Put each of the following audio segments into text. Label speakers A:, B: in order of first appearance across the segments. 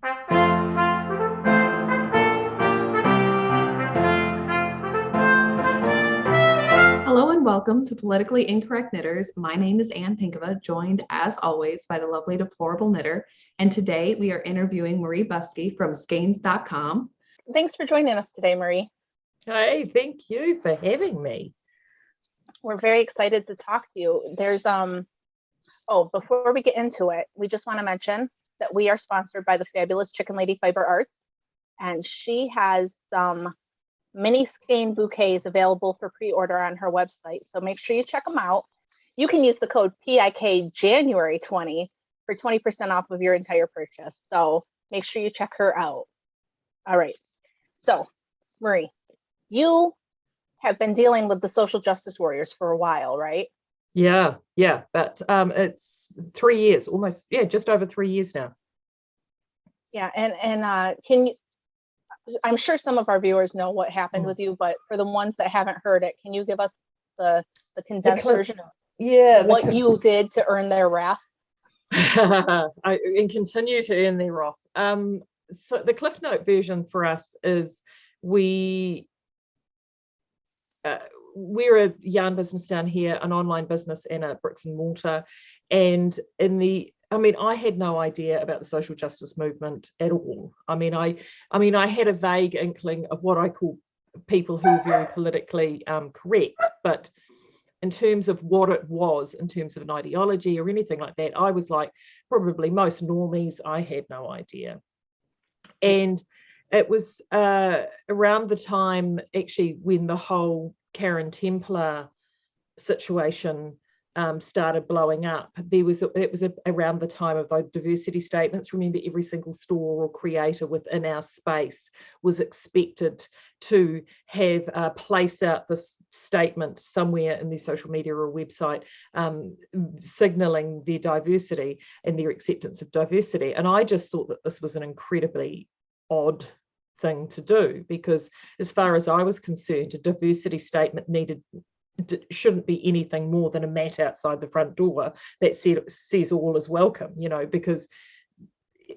A: Hello and welcome to Politically Incorrect Knitters. My name is Anne Pinkava, joined as always by the lovely Deplorable Knitter. And today we are interviewing Maree Buscke from Skeinz.com.
B: Thanks for joining us today, Maree.
C: Hey, thank you for having me.
B: We're very excited to talk to you. There's before we get into it, we just want to mention that we are sponsored by the fabulous Chicken Lady Fiber Arts, and she has some mini skein bouquets available for pre-order on her website. So make sure you check them out. You can use the code PIKJanuary20 for 20% off of your entire purchase. So make sure you check her out. All right. So, Maree, you have been dealing with the social justice warriors for a while, right?
C: Yeah, but it's 3 years, almost, just over 3 years now.
B: Yeah, and can you, I'm sure some of our viewers know what happened with you, but for the ones that haven't heard it, can you give us the condensed version of what you did to earn their wrath?
C: And continue to earn their wrath. So the Cliff Note version for us is we're a yarn business down here, an online business and a bricks and mortar. And I had no idea about the social justice movement at all. I had a vague inkling of what I call people who are very politically correct, but in terms of what it was, in terms of an ideology or anything like that, I was like probably most normies. I had no idea. And it was around the time actually when the whole Karen Templar situation started blowing up. It was around the time of those diversity statements. Remember, every single store or creator within our space was expected to have place out this statement somewhere in their social media or website, signaling their diversity and their acceptance of diversity. And I just thought that this was an incredibly odd thing to do, because as far as I was concerned, a diversity statement shouldn't be anything more than a mat outside the front door that says all is welcome, because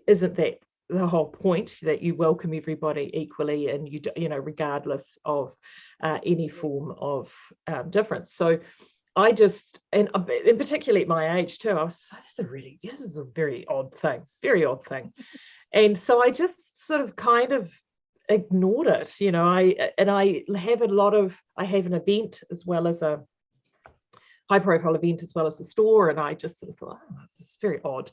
C: isn't that the whole point, that you welcome everybody equally and regardless of any form of difference? So I just, and particularly at my age too, I was, this is a very odd thing. And so I just sort of kind of ignored it. I have an event as well as a high profile event as well as the store, and I just sort of thought, this is very odd.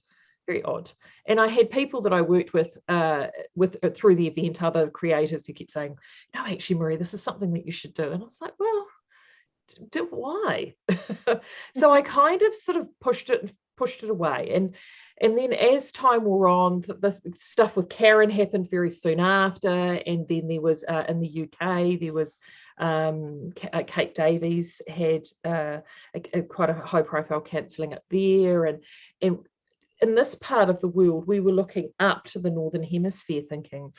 C: And I had people that I worked with through the event, other creators, who kept saying, no, actually, Maree, this is something that you should do. And I was like, well, why? So I kind of sort of pushed it away. And then as time wore on, the stuff with Karen happened very soon after. And then there was, in the UK, there was Kate Davies had quite a high profile cancelling up there. And in this part of the world, we were looking up to the Northern Hemisphere thinking,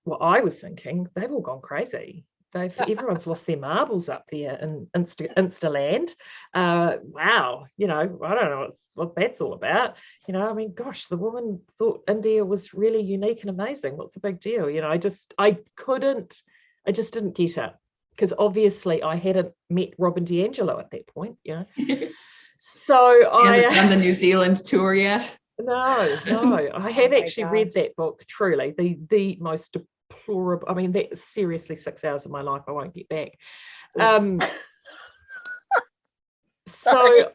C: well, I was thinking, they've all gone crazy. Everyone's lost their marbles up there in Instaland. Wow, I don't know what that's all about. Gosh, the woman thought India was really unique and amazing. What's the big deal? I just didn't get it, because obviously I hadn't met Robin DiAngelo at that point. So
A: I hasn't done the New Zealand tour yet.
C: No, I have actually read that book. Truly, the most deplorable. That seriously 6 hours of my life I won't get back. So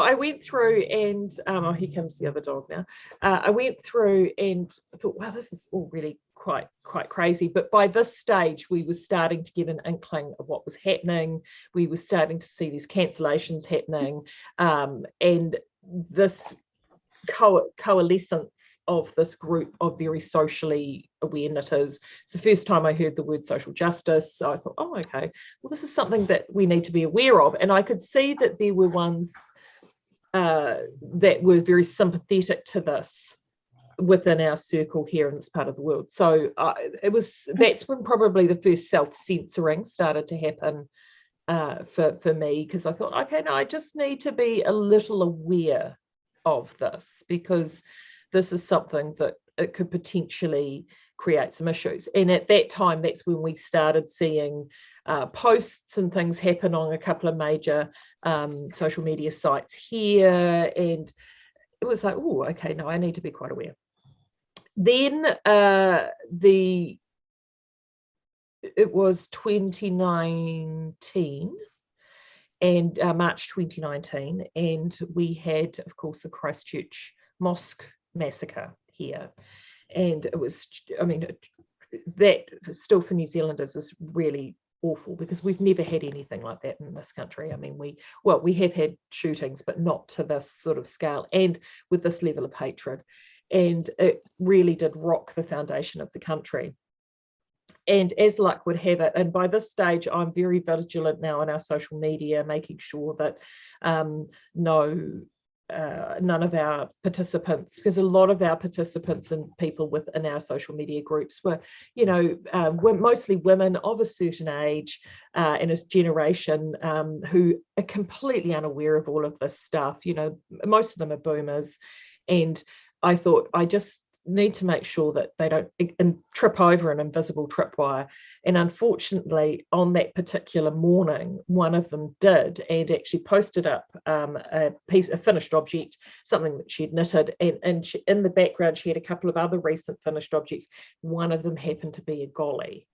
C: I went through and here comes the other dog now. I went through and thought, wow, this is all really quite crazy. But by this stage, we were starting to get an inkling of what was happening. We were starting to see these cancellations happening, and this coalescence of this group of very socially aware knitters. It's the first time I heard the word social justice. So I thought, oh, okay, well, this is something that we need to be aware of. And I could see that there were ones that were very sympathetic to this within our circle here in this part of the world. So that's when probably the first self-censoring started to happen for me, because I thought, okay, no, I just need to be a little aware of this, because this is something that it could potentially create some issues. And at that time, that's when we started seeing posts and things happen on a couple of major social media sites here. And it was like, oh, okay, no, I need to be quite aware. Then it was 2019 and March 2019, and we had, of course, the Christchurch mosque massacre here. And it was, I mean, that still for New Zealanders is really awful, because we've never had anything like that in this country. I mean, we have had shootings, but not to this sort of scale and with this level of hatred. And it really did rock the foundation of the country. And as luck would have it, and by this stage, I'm very vigilant now on our social media, making sure that none of our participants, because a lot of our participants and people within our social media groups were, were mostly women of a certain age and a generation who are completely unaware of all of this stuff. Most of them are boomers. And I thought, I just need to make sure that they don't trip over an invisible tripwire. And unfortunately, on that particular morning, one of them did, and actually posted up a finished object, something that she'd knitted, and she, in the background, she had a couple of other recent finished objects. One of them happened to be a golly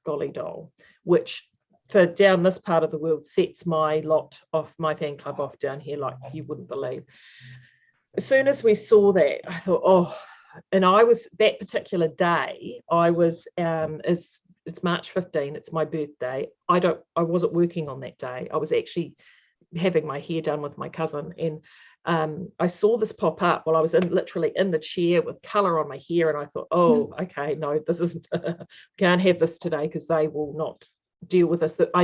C: doll, which for down this part of the world sets my lot off, my fan club off down here like you wouldn't believe. As soon as we saw that, I thought, oh. And I was, that particular day, I was, it's March 15, it's my birthday. I wasn't working on that day. I was actually having my hair done with my cousin. And I saw this pop up while I was literally in the chair with colour on my hair. And I thought, oh, okay, no, this isn't, can't have this today, because they will not deal with this. I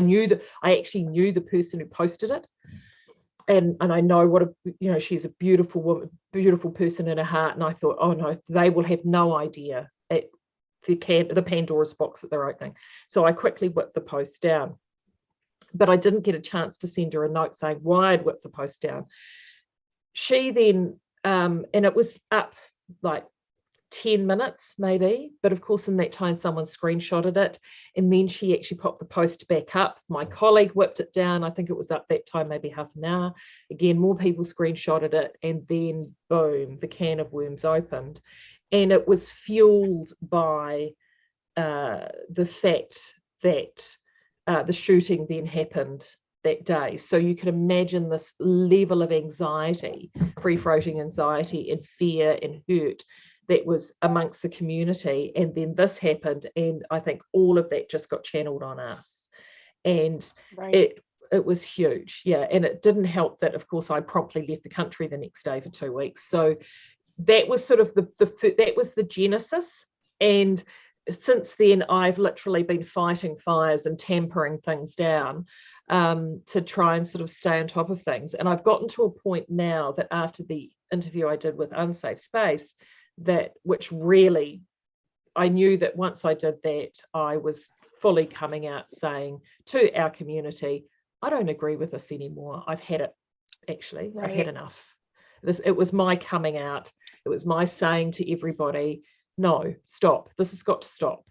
C: actually knew the person who posted it. And I know what she's a beautiful woman, beautiful person in her heart. And I thought, oh no, they will have no idea at the Pandora's box that they're opening. So I quickly whipped the post down, but I didn't get a chance to send her a note saying why I'd whipped the post down. She then, and it was up like 10 minutes maybe, but of course in that time someone screenshotted it, and then she actually popped the post back up. My colleague whipped it down. I think it was up that time maybe half an hour. Again, more people screenshotted it, and then boom, the can of worms opened. And it was fueled by the fact that the shooting then happened that day. So you can imagine this level of anxiety, free-floating anxiety and fear and hurt that was amongst the community. And then this happened, and I think all of that just got channeled on us. And right. It was huge. Yeah. And it didn't help that, of course, I promptly left the country the next day for 2 weeks. So that was sort of that was the genesis. And since then, I've literally been fighting fires and tampering things down to try and sort of stay on top of things. And I've gotten to a point now that after the interview I did with Unsafe Space, which really, I knew that once I did that, I was fully coming out saying to our community, I don't agree with this anymore. I've had it, actually. Right. I've had enough. It was my coming out. It was my saying to everybody, no, stop. This has got to stop.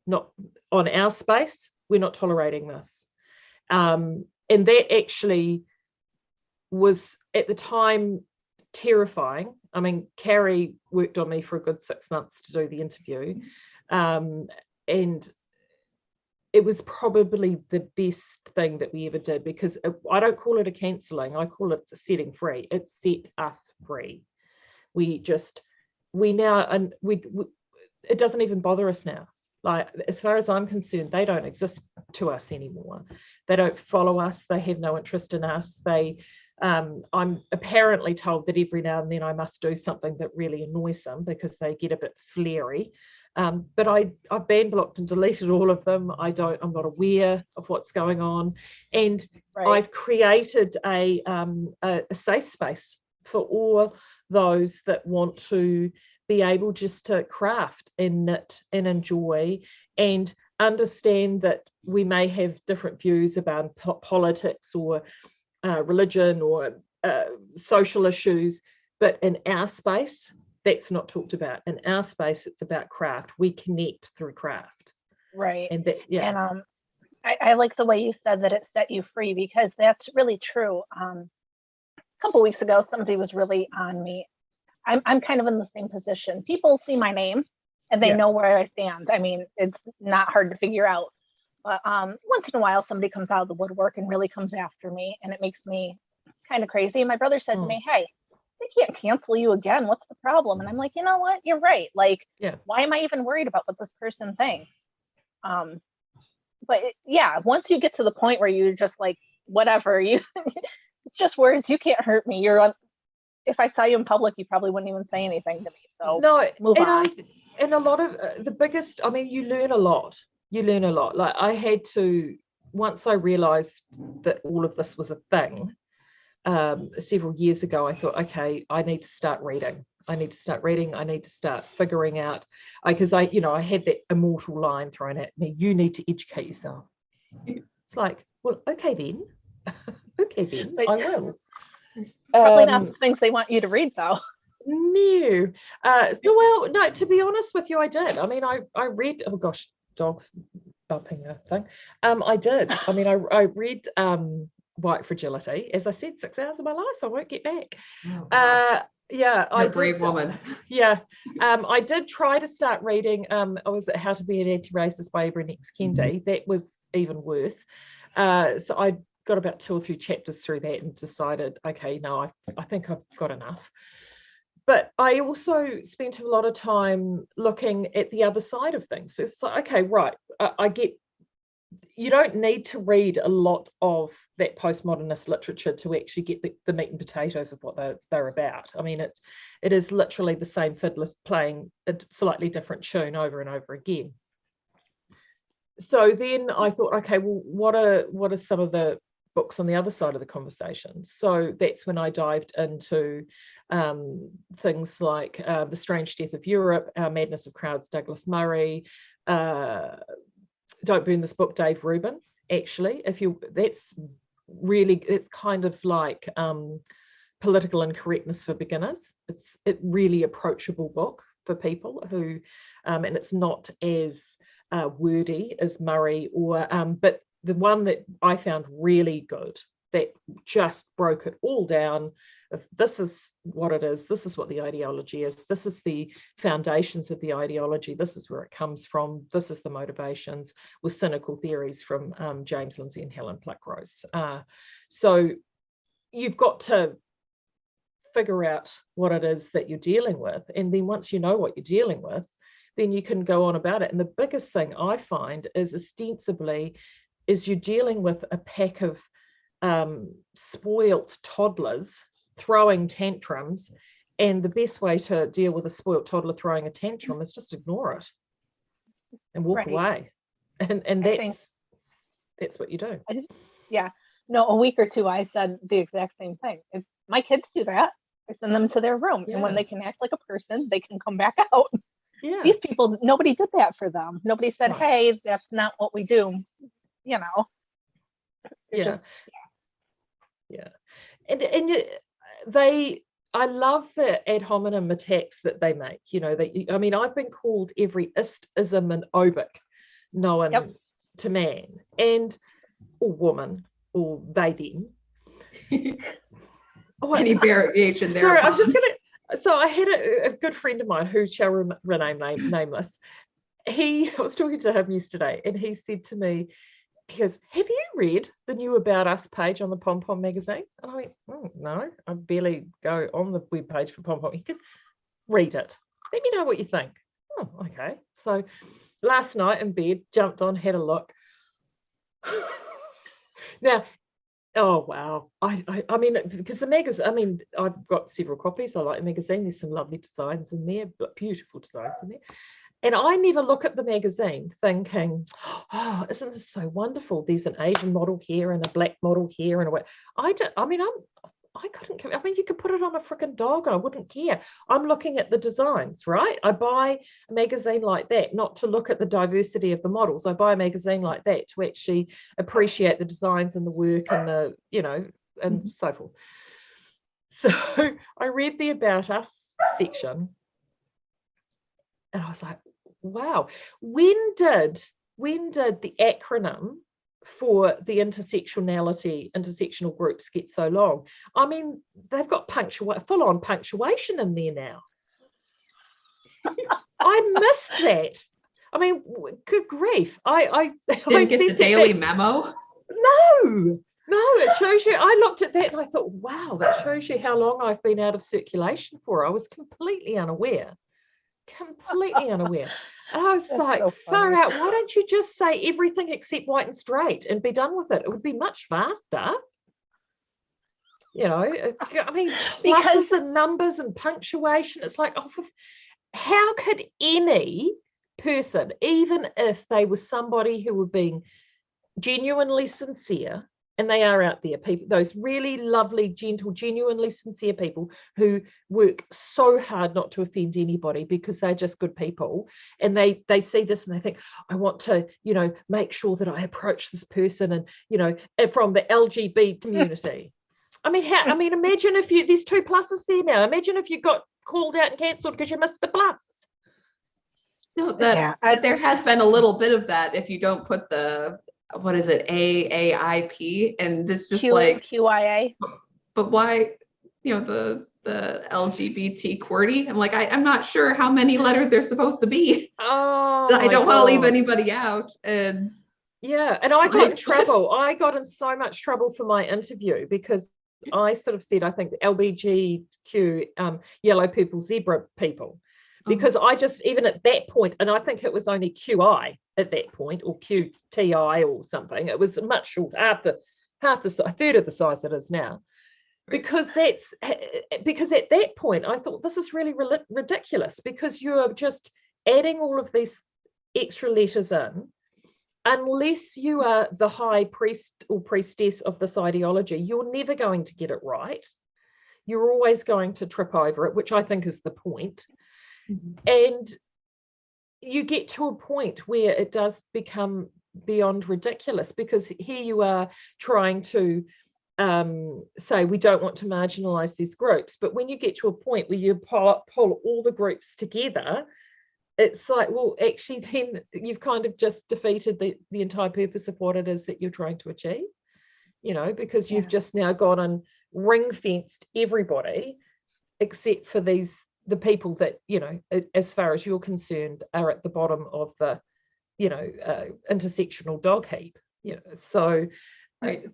C: Not on our space. We're not tolerating this. And that actually was, at the time, terrifying. I mean, Carrie worked on me for a good 6 months to do the interview. And it was probably the best thing that we ever did, because I don't call it a cancelling. I call it a setting free. It set us free. It doesn't even bother us now. Like, as far as I'm concerned, they don't exist to us anymore. They don't follow us. They have no interest in us. I'm apparently told that every now and then I must do something that really annoys them, because they get a bit flary. But I've ban blocked and deleted all of them. I'm not aware of what's going on. And right. I've created a safe space for all those that want to be able just to craft and knit and enjoy, and understand that we may have different views about politics or religion or social issues, but in our space, that's not talked about. In our space, it's about craft. We connect through craft.
B: Right.
C: And that, yeah.
B: And I like the way you said that it set you free, because that's really true. A couple weeks ago, somebody was really on me. I'm kind of in the same position. People see my name and they know where I stand. I mean, it's not hard to figure out. But once in a while, somebody comes out of the woodwork and really comes after me, and it makes me kind of crazy. My brother said to me, "Hey, they can't cancel you again. What's the problem?" And I'm like, you know what? You're right. Like, why am I even worried about what this person thinks? But once you get to the point where you just like, whatever, it's just words. You can't hurt me. If I saw you in public, you probably wouldn't even say anything to me. So
C: no,
B: move on.
C: And a lot of the biggest, I mean, you learn a lot. Like I had to, once I realized that all of this was a thing, several years ago, I thought, okay, I need to start reading. I need to start figuring out, because I had that immortal line thrown at me, you need to educate yourself. It's like, well, okay then, but, I will.
B: Probably not the things they want you to read, though.
C: No. Well, no, to be honest with you, I did. I mean, I read, oh gosh, dogs bumping a thing. I did. I mean, I read White Fragility. As I said, 6 hours of my life I won't get back.
A: Oh, wow.
C: Yeah,
A: You're a brave woman.
C: Yeah, I did try to start reading. I was at How to Be an Anti-Racist by Ebony X. Kendi. That was even worse. So I got about 2 or 3 chapters through that and decided, okay, no, I think I've got enough. But I also spent a lot of time looking at the other side of things. It's like, okay, right, I get, you don't need to read a lot of that postmodernist literature to actually get the meat and potatoes of what they're about. I mean, it is literally the same fiddler playing a slightly different tune over and over again. So then I thought, okay, well, what are some of the books on the other side of the conversation? So that's when I dived into things like The Strange Death of Europe, Our Madness of Crowds, Douglas Murray, Don't Burn This Book, Dave Rubin. Actually, it's kind of like Political Incorrectness for Beginners. It's a really approachable book for people who, and it's not as wordy as Murray, but the one that I found really good, that just broke it all down. If this is what it is, this is what the ideology is, this is the foundations of the ideology, this is where it comes from, this is the motivations, with Cynical Theories from James Lindsay and Helen Pluckrose. So you've got to figure out what it is that you're dealing with, and then once you know what you're dealing with, then you can go on about it. And the biggest thing I find is ostensibly is you're dealing with a pack of spoilt toddlers throwing tantrums, and the best way to deal with a spoilt toddler throwing a tantrum is just ignore it and walk away. And that's what you do.
B: A week or two I said the exact same thing. If my kids do that, I send them to their room, and when they can act like a person, they can come back out. These people, nobody did that for them. Nobody said, hey, that's not what we do.
C: And I love the ad hominem attacks that they make. I mean, I've been called every ism and obic known to man or woman, or they them.
A: Any variation there.
C: Sorry, I'm just gonna. So I had a good friend of mine who shall remain nameless. I was talking to him yesterday, and he said to me, he goes, have you read the new About Us page on the Pom Pom magazine? And I went, no, I barely go on the web page for Pom Pom. He goes, read it. Let me know what you think. Oh, okay. So last night in bed, jumped on, had a look. Now, oh, wow. I mean, because the magazine, I mean, I've got several copies. I like the magazine. There's some lovely designs in there, but beautiful designs in there. And I never look at the magazine thinking, oh, isn't this so wonderful? There's an Asian model here and a black model here and a way. I couldn't. I mean, you could put it on a freaking dog and I wouldn't care. I'm looking at the designs, right? I buy a magazine like that, not to look at the diversity of the models. I buy a magazine like that to actually appreciate the designs and the work and the, and so forth. So I read the About Us section. And I was like, wow, when did the acronym for the intersectional groups get so long? I mean, they've got full-on punctuation in there now. I missed that. I mean, good grief. I
A: didn't get the daily memo.
C: No, it shows you. I looked at that and I thought, wow, that shows you how long I've been out of circulation for. I was completely unaware. And I was like,
B: so
C: far out, why don't you just say everything except white and straight and be done with it? It would be much faster. You know, I mean, pluses and numbers and punctuation. It's like, oh, how could any person, even if they were somebody who were being genuinely sincere, and they are out there, people, those really lovely, gentle, genuinely sincere people who work so hard not to offend anybody because they're just good people, and they see this and they think, I want to, you know, make sure that I approach this person, and, you know, from the LGBT community. I mean, imagine if there's 2 pluses there now. Imagine if you got called out and cancelled because you missed a plus.
A: No, there has been a little bit of that if you don't put the, what is it, AAIP, and it's just like
B: QIA.
A: But why, you know, the LGBT QWERTY? I'm like, I'm not sure how many letters they're supposed to be.
C: Oh,
A: I don't want to leave anybody out. And
C: yeah, and I got in trouble. I got in so much trouble for my interview because I sort of said, I think LBGQ, yellow, purple, zebra people, because I just, even at that point, and I think it was only QI at that point, or QTI or something, it was much shorter, a third of the size it is now. Because at that point I thought, this is really ridiculous, because you're just adding all of these extra letters in. Unless you are the high priest or priestess of this ideology, you're never going to get it right. You're always going to trip over it, which I think is the point. And you get to a point where it does become beyond ridiculous, because here you are trying to say we don't want to marginalize these groups, but when you get to a point where you pull all the groups together, it's like, well, actually then you've kind of just defeated the entire purpose of what it is that you're trying to achieve, you know, because you've just now gone and ring-fenced everybody except for the people that, you know, as far as you're concerned, are at the bottom of the, you know, intersectional dog heap, you know. So
A: right.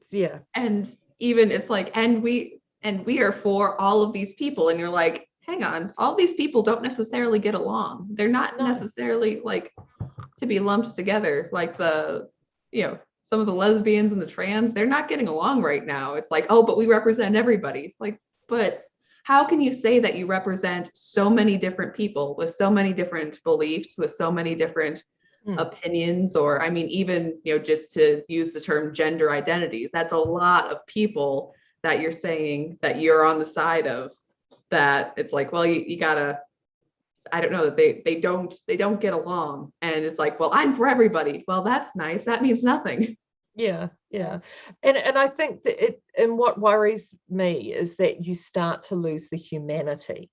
C: And
A: even it's like, and we are for all of these people, and you're like, hang on, all these people don't necessarily get along. They're not necessarily like to be lumped together. Like you know, some of the lesbians and the trans, they're not getting along right now. It's like, oh, but we represent everybody. It's like, but how can you say that you represent so many different people with so many different beliefs, with so many different opinions, or, I mean, even, you know, just to use the term gender identities, that's a lot of people that you're saying that you're on the side of, that it's like, well, you gotta, I don't know, that they don't get along. And it's like, well, I'm for everybody. Well, that's nice. That means nothing.
C: Yeah. And I think that and what worries me is that you start to lose the humanity,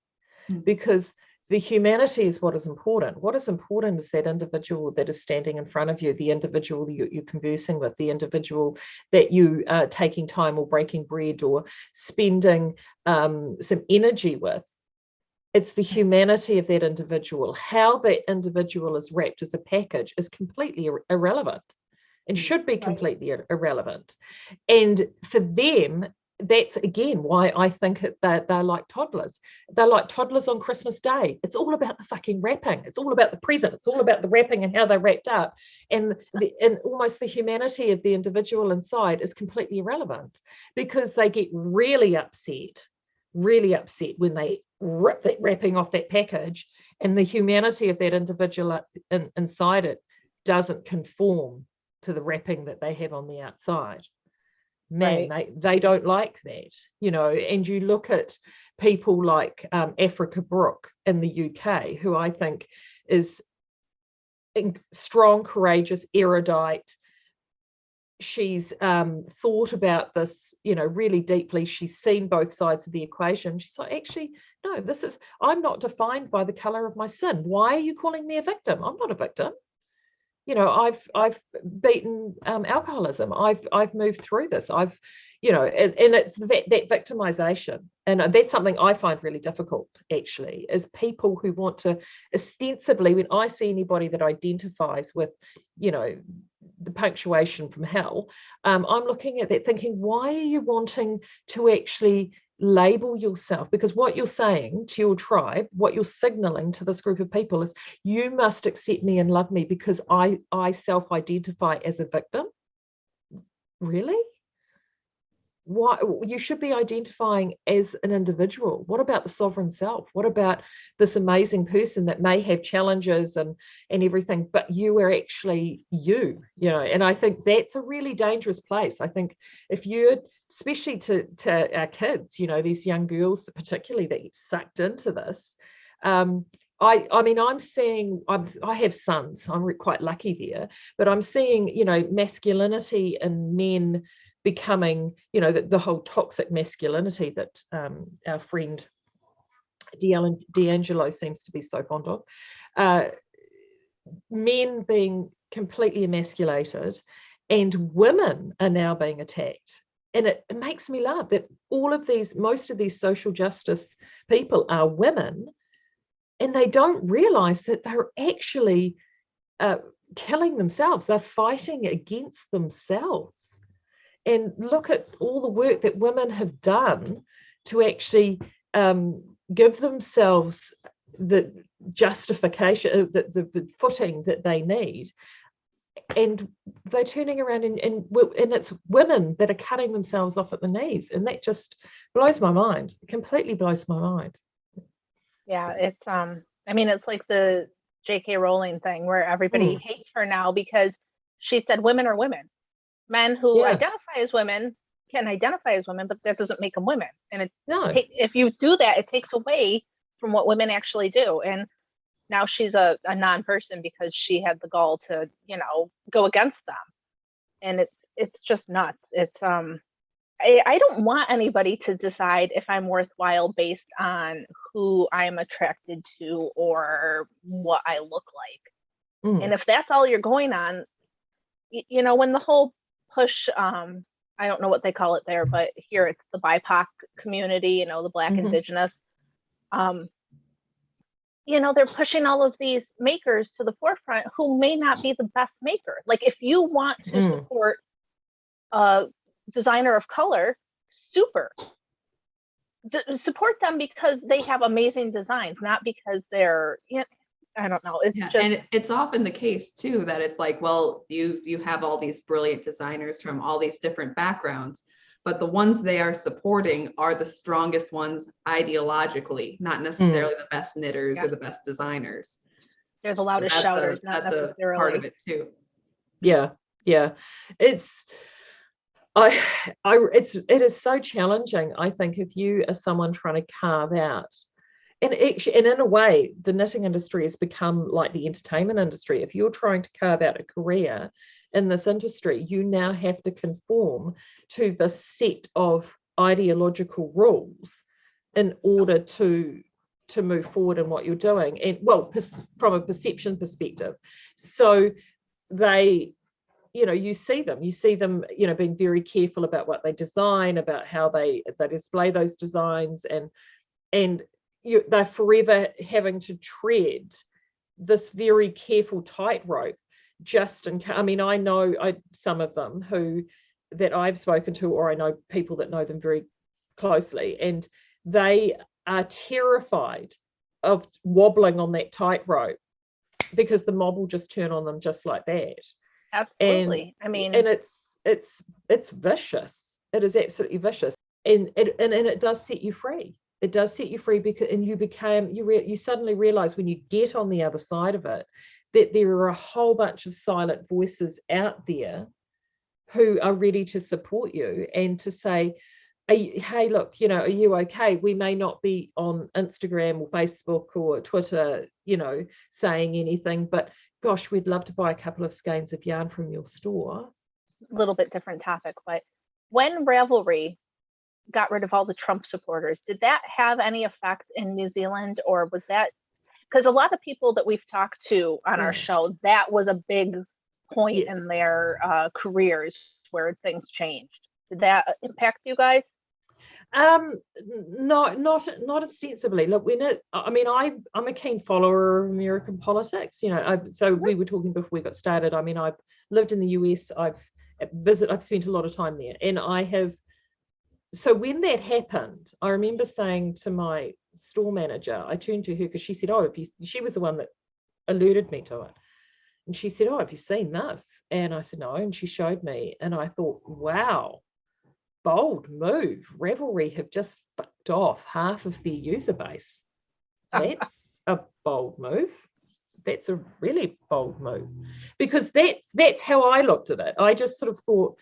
C: because the humanity is what is important. What is important is that individual that is standing in front of you, the individual you're conversing with, the individual that you are taking time or breaking bread or spending some energy with. It's the humanity of that individual. How that individual is wrapped as a package is completely irrelevant, and should be completely irrelevant. And for them, that's again why I think that they're like toddlers. They're like toddlers on Christmas Day. It's all about the fucking wrapping. It's all about the present. It's all about the wrapping and how they're wrapped up. And almost the humanity of the individual inside is completely irrelevant, because they get really upset when they rip that wrapping off that package, and the humanity of that individual inside it doesn't conform to the wrapping that they have on the outside. Man, they don't like that, you know. And you look at people like Africa Brooke in the UK, who I think is strong, courageous, erudite, she's thought about this, really deeply. She's seen both sides of the equation. She's like, actually, no, I'm not defined by the color of my sin. Why are you calling me a victim? I'm not a victim. I've beaten alcoholism. I've moved through this. And it's that victimization, and that's something I find really difficult. Actually, is people who want to ostensibly, when I see anybody that identifies with, the punctuation from hell, I'm looking at that thinking, why are you wanting to actually label yourself? Because what you're saying to your tribe, what you're signaling to this group of people is, you must accept me and love me because I self-identify as a victim. Really? Why? You should be identifying as an individual. What about the sovereign self? What about this amazing person that may have challenges and everything, but you are actually you, and I think that's a really dangerous place. I think if you're, especially to our kids, these young girls particularly that get sucked into this, I mean, I'm seeing, I have sons, I'm quite lucky there, but I'm seeing, masculinity in men becoming, the whole toxic masculinity that our friend D'Angelo seems to be so fond of, men being completely emasculated, and women are now being attacked. And it makes me laugh that most of these social justice people are women, and they don't realize that they're actually killing themselves. They're fighting against themselves. And look at all the work that women have done to actually give themselves the justification, the footing that they need. And they're turning around and it's women that are cutting themselves off at the knees. And that just blows my mind. It completely blows my mind.
B: Yeah, it's I mean, it's like the J.K. Rowling thing where everybody hates her now because she said women are women. Men who identify as women can identify as women, but that doesn't make them women. And if you do that, it takes away from what women actually do. And now she's a non-person because she had the gall to, go against them. And it's just nuts. It's I don't want anybody to decide if I'm worthwhile based on who I'm attracted to or what I look like. And if that's all you're going on, when the whole push, I don't know what they call it there, but here it's the BIPOC community, the Black Indigenous, they're pushing all of these makers to the forefront who may not be the best maker. Like if you want to support a designer of color, super. Support them because they have amazing designs, not because they're, I don't know. It's just,
A: and it's often the case too that it's like, well, you have all these brilliant designers from all these different backgrounds, but the ones they are supporting are the strongest ones ideologically, not necessarily the best knitters or the best designers.
B: They're the loudest shouters.
A: That's a part of it too.
C: Yeah. It is so challenging. I think if you are someone trying to carve out, and in a way, the knitting industry has become like the entertainment industry. If you're trying to carve out a career in this industry, you now have to conform to the set of ideological rules in order to move forward in what you're doing. And from a perception perspective. So they, you see them, being very careful about what they design, about how they display those designs, and they're forever having to tread this very careful tightrope. I know some of them that I've spoken to, or I know people that know them very closely, and they are terrified of wobbling on that tightrope because the mob will just turn on them just like that.
B: Absolutely.
C: And it's vicious. It is absolutely vicious, and it does set you free. It does set you free because you suddenly realize when you get on the other side of it that there are a whole bunch of silent voices out there who are ready to support you and to say, hey, look, are you okay? We may not be on Instagram or Facebook or Twitter, saying anything, but gosh, we'd love to buy a couple of skeins of yarn from your store.
B: little bit different topic, but when Ravelry got rid of all the Trump supporters, did that have any effect in New Zealand, or was that, because a lot of people that we've talked to on our show, that was a big point in their careers where things changed. Did that impact you guys?
C: Not ostensibly. Look, I'm a keen follower of American politics. We were talking before we got started. I mean, I've lived in the US. I've spent a lot of time there, and I have. So when that happened, I remember saying to my store manager, I turned to her because she said, she was the one that alerted me to it. And she said, have you seen this? And I said, no. And she showed me. And I thought, wow, bold move. Ravelry have just fucked off half of their user base. That's a bold move. That's a really bold move. Because that's how I looked at it. I just sort of thought,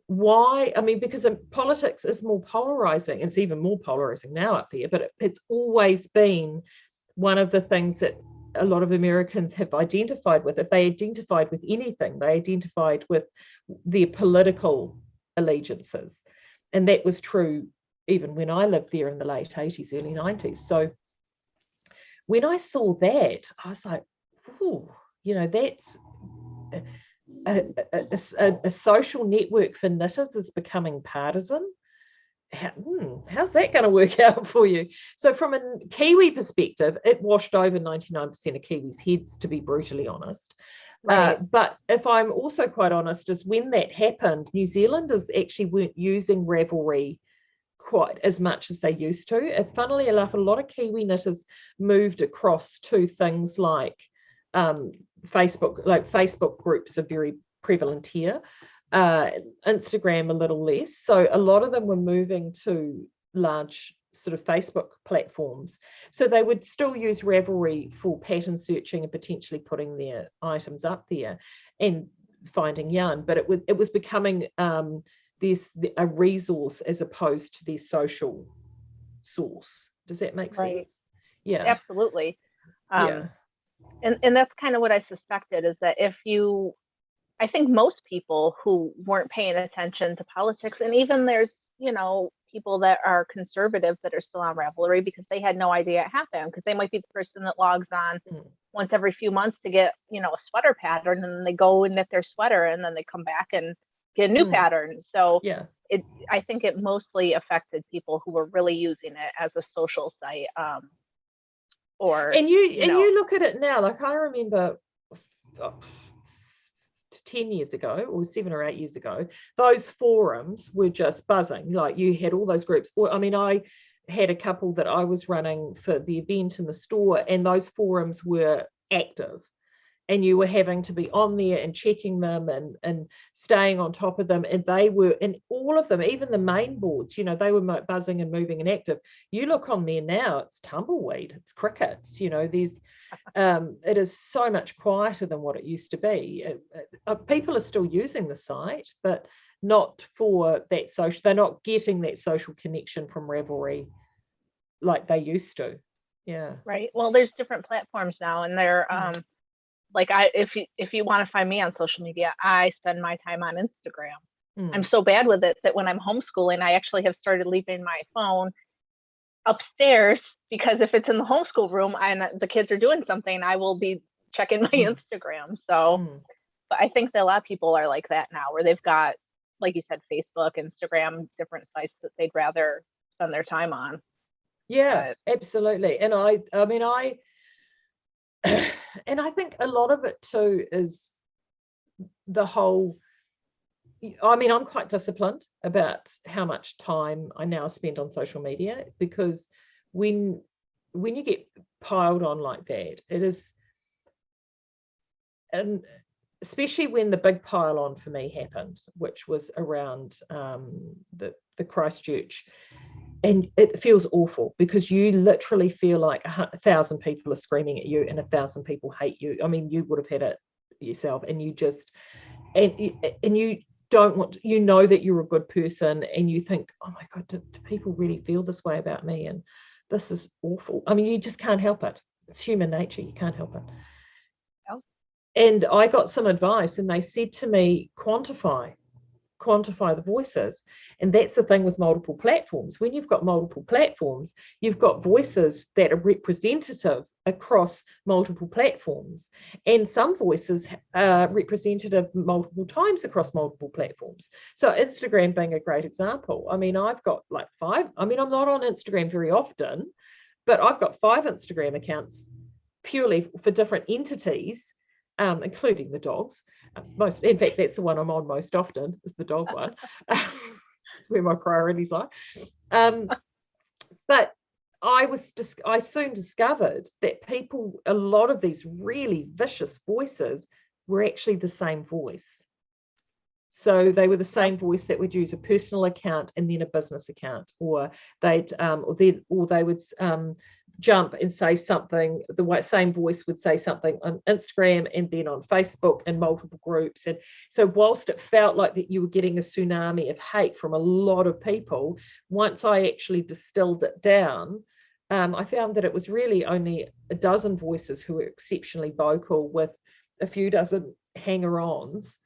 C: why? I mean, because politics is more polarizing. It's even more polarizing now up there, but it's always been one of the things that a lot of Americans have identified with. If they identified with anything, they identified with their political allegiances. And that was true even when I lived there in the late 80s, early 90s. So when I saw that, I was like, oh, that's a social network for knitters is becoming partisan. How's that going to work out for you? So from a Kiwi perspective, it washed over 99% of Kiwis' heads, to be brutally honest. Right. But if I'm also quite honest, is when that happened, New Zealanders actually weren't using Ravelry quite as much as they used to. Funnily enough, a lot of Kiwi knitters moved across to things like Facebook. Like Facebook groups are very prevalent here. Instagram a little less. So a lot of them were moving to large sort of Facebook platforms. So they would still use Ravelry for pattern searching and potentially putting their items up there and finding yarn. But it was becoming a resource as opposed to their social source. Does that make sense? Yeah,
B: absolutely. And that's kind of what I suspected, is that I think most people who weren't paying attention to politics, and even there's, people that are conservative that are still on Ravelry because they had no idea it happened, because they might be the person that logs on once every few months to get, a sweater pattern, and then they go and knit their sweater, and then they come back and get a new pattern. So I think it mostly affected people who were really using it as a social site.
C: You look at it now, like I remember 10 years ago or 7 or 8 years ago, those forums were just buzzing. Like you had all those groups. I had a couple that I was running for the event in the store, and those forums were active, and you were having to be on there and checking them and staying on top of them. And they were, and all of them, even the main boards, they were buzzing and moving and active. You look on there now, it's tumbleweed, it's crickets, there's it is so much quieter than what it used to be. People are still using the site, but not for that social. They're not getting that social connection from Ravelry like they used to. Yeah.
B: Right. Well, there's different platforms now, and they're like if you want to find me on social media, I spend my time on Instagram. I'm so bad with it that when I'm homeschooling, I actually have started leaving my phone upstairs, because if it's in the homeschool room and the kids are doing something, I will be checking my Instagram. So, but I think that a lot of people are like that now, where they've got, like you said, Facebook, Instagram, different sites that they'd rather spend their time on.
C: Yeah, absolutely. And I think a lot of it too is the whole, I'm quite disciplined about how much time I now spend on social media, because when you get piled on like that, it is, and especially when the big pile on for me happened, which was around the Christchurch, and it feels awful, because you literally feel like 1,000 people are screaming at you and 1,000 people hate you. I mean, you would have had it yourself, and you just, and you don't want, that you're a good person, and you think, oh my God, do people really feel this way about me? And this is awful. I mean, you just can't help it. It's human nature. You can't help it. Oh. And I got some advice, and they said to me, quantify. quantify the voices. And that's the thing with multiple platforms. When you've got multiple platforms, you've got voices that are representative across multiple platforms, and some voices are representative multiple times across multiple platforms. So Instagram being a great example. I mean, I've got like 5, I mean, I'm not on Instagram very often, but I've got 5 Instagram accounts purely for different entities, including the dogs. In fact, that's the one I'm on most often, is the dog one. It's where my priorities are. But I soon discovered that a lot of these really vicious voices were actually the same voice. So they were the same voice that would use a personal account and then a business account, or they would jump and say something. The same voice would say something on Instagram and then on Facebook in multiple groups. And so whilst it felt like that you were getting a tsunami of hate from a lot of people, once I actually distilled it down, I found that it was really only a dozen voices who were exceptionally vocal, with a few dozen hanger-ons.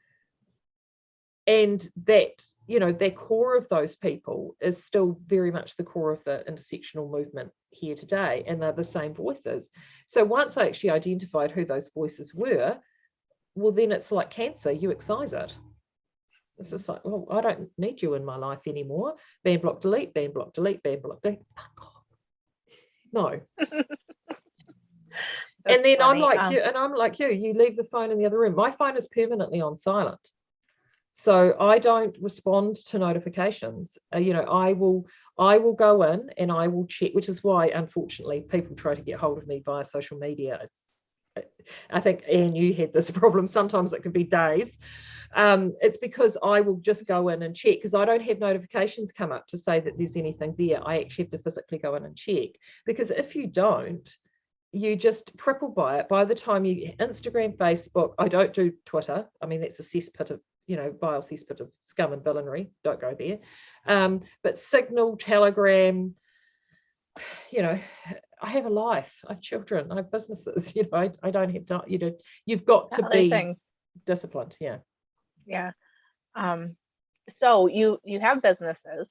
C: And that, the core of those people is still very much the core of the intersectional movement here today, and they're the same voices. So once I actually identified who those voices were, well, then it's like cancer, you excise it. It's just like, well, I don't need you in my life anymore. Ban, block, delete, ban, block, delete, ban, block, delete. No. And then funny. I'm like you leave the phone in the other room. My phone is permanently on silent. So I don't respond to notifications. I will go in and I will check, which is why, unfortunately, people try to get hold of me via social media. I think, Anne, you had this problem. Sometimes it could be days. It's because I will just go in and check, because I don't have notifications come up to say that there's anything there. I actually have to physically go in and check, because if you don't, you just crippled by it. By the time you Instagram, Facebook, I don't do Twitter. I mean, that's a cesspit of, vile cesspit of scum and villainy. Don't go there. But Signal, Telegram, I have a life. I have children. I have businesses. I don't have time. You've got to be disciplined. Yeah.
B: Yeah. So you have businesses.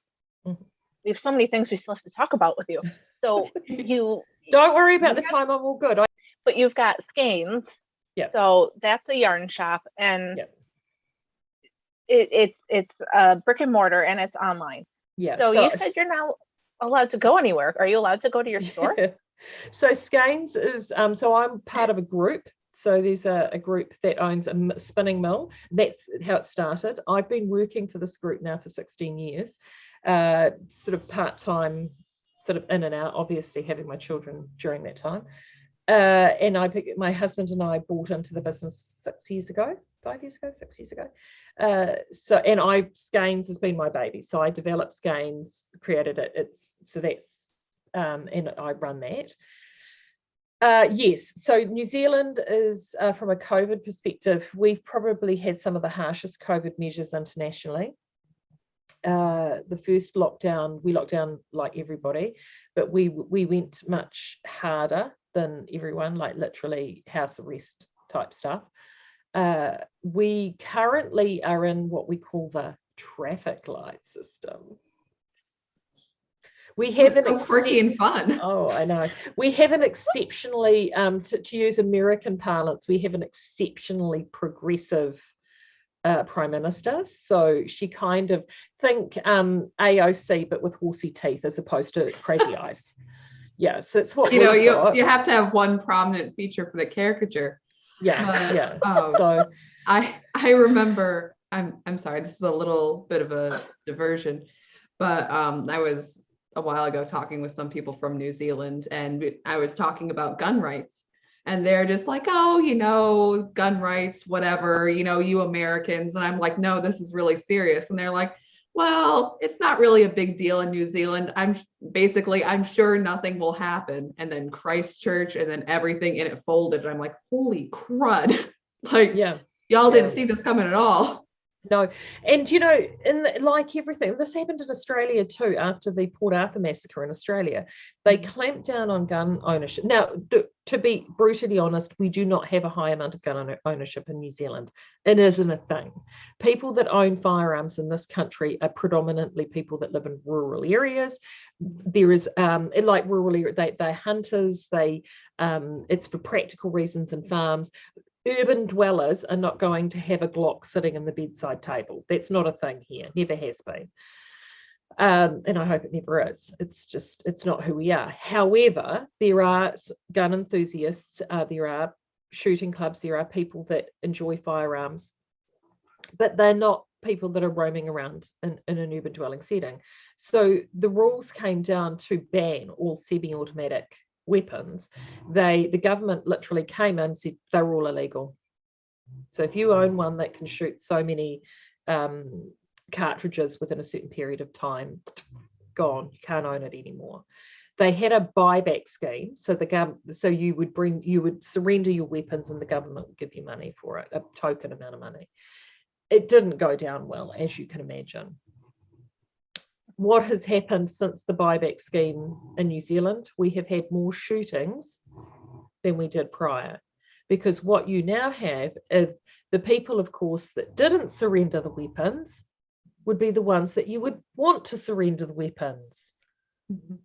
B: Mm-hmm. We have so many things we still have to talk about with you. So you
C: don't worry about the time. I'm all good.
B: But you've got Skeinz.
C: Yeah.
B: So that's a yarn shop, and
C: yep.
B: It's a brick and mortar, and it's online.
C: Yeah.
B: So you said you're not allowed to go anywhere. Are you allowed to go to your store?
C: So Skeinz is so I'm part of a group. So there's a group that owns a spinning mill. That's how it started. I've been working for this group now for 16 years, sort of part-time, sort of in and out, obviously having my children during that time. And my husband and I bought into the business 6 years ago. Skeinz has been my baby. So I developed Skeinz, created it. And I run that. Yes, so New Zealand is, from a COVID perspective, we've probably had some of the harshest COVID measures internationally. The first lockdown, we locked down like everybody, but we went much harder than everyone, like literally house arrest type stuff. We currently are in what we call the traffic light system. We have
A: so quirky and fun.
C: Oh, I know. We have an exceptionally, to use American parlance, we have an exceptionally progressive Prime Minister. So she kind of think AOC, but with horsey teeth as opposed to crazy eyes. Yeah, so it's what
A: you have to have one prominent feature for the caricature.
C: Yeah.
A: So I remember. I'm sorry. This is a little bit of a diversion, but I was a while ago talking with some people from New Zealand, and I was talking about gun rights, and they're just like, oh, gun rights, whatever, you Americans. And I'm like, no, this is really serious. And they're like, well, it's not really a big deal in New Zealand. I'm sure nothing will happen. And then Christchurch, and then everything, and it folded. And I'm like, holy crud. Like, y'all didn't see this coming at all.
C: No, and like everything, this happened in Australia too. After the Port Arthur massacre in Australia, they clamped down on gun ownership. Now, to be brutally honest, we do not have a high amount of gun ownership in New Zealand. It isn't a thing. People that own firearms in this country are predominantly people that live in rural areas. There is like rural area, they're hunters. It's for practical reasons and farms. Urban dwellers are not going to have a Glock sitting in the bedside table. That's not a thing here, never has been. And I hope it never is. It's not who we are. However, there are gun enthusiasts, there are shooting clubs, there are people that enjoy firearms, but they're not people that are roaming around in an urban dwelling setting. So the rules came down to ban all semi-automatic weapons. The government literally came in and said they were all illegal. So if you own one that can shoot so many cartridges within a certain period of time, gone, you can't own it anymore. They had a buyback scheme, so you would surrender your weapons and the government would give you money for it, a token amount of money. It didn't go down well, as you can imagine. What has happened since the buyback scheme in New Zealand? We have had more shootings than we did prior, because what you now have is the people, of course, that didn't surrender the weapons would be the ones that you would want to surrender the weapons.
A: Mm-hmm.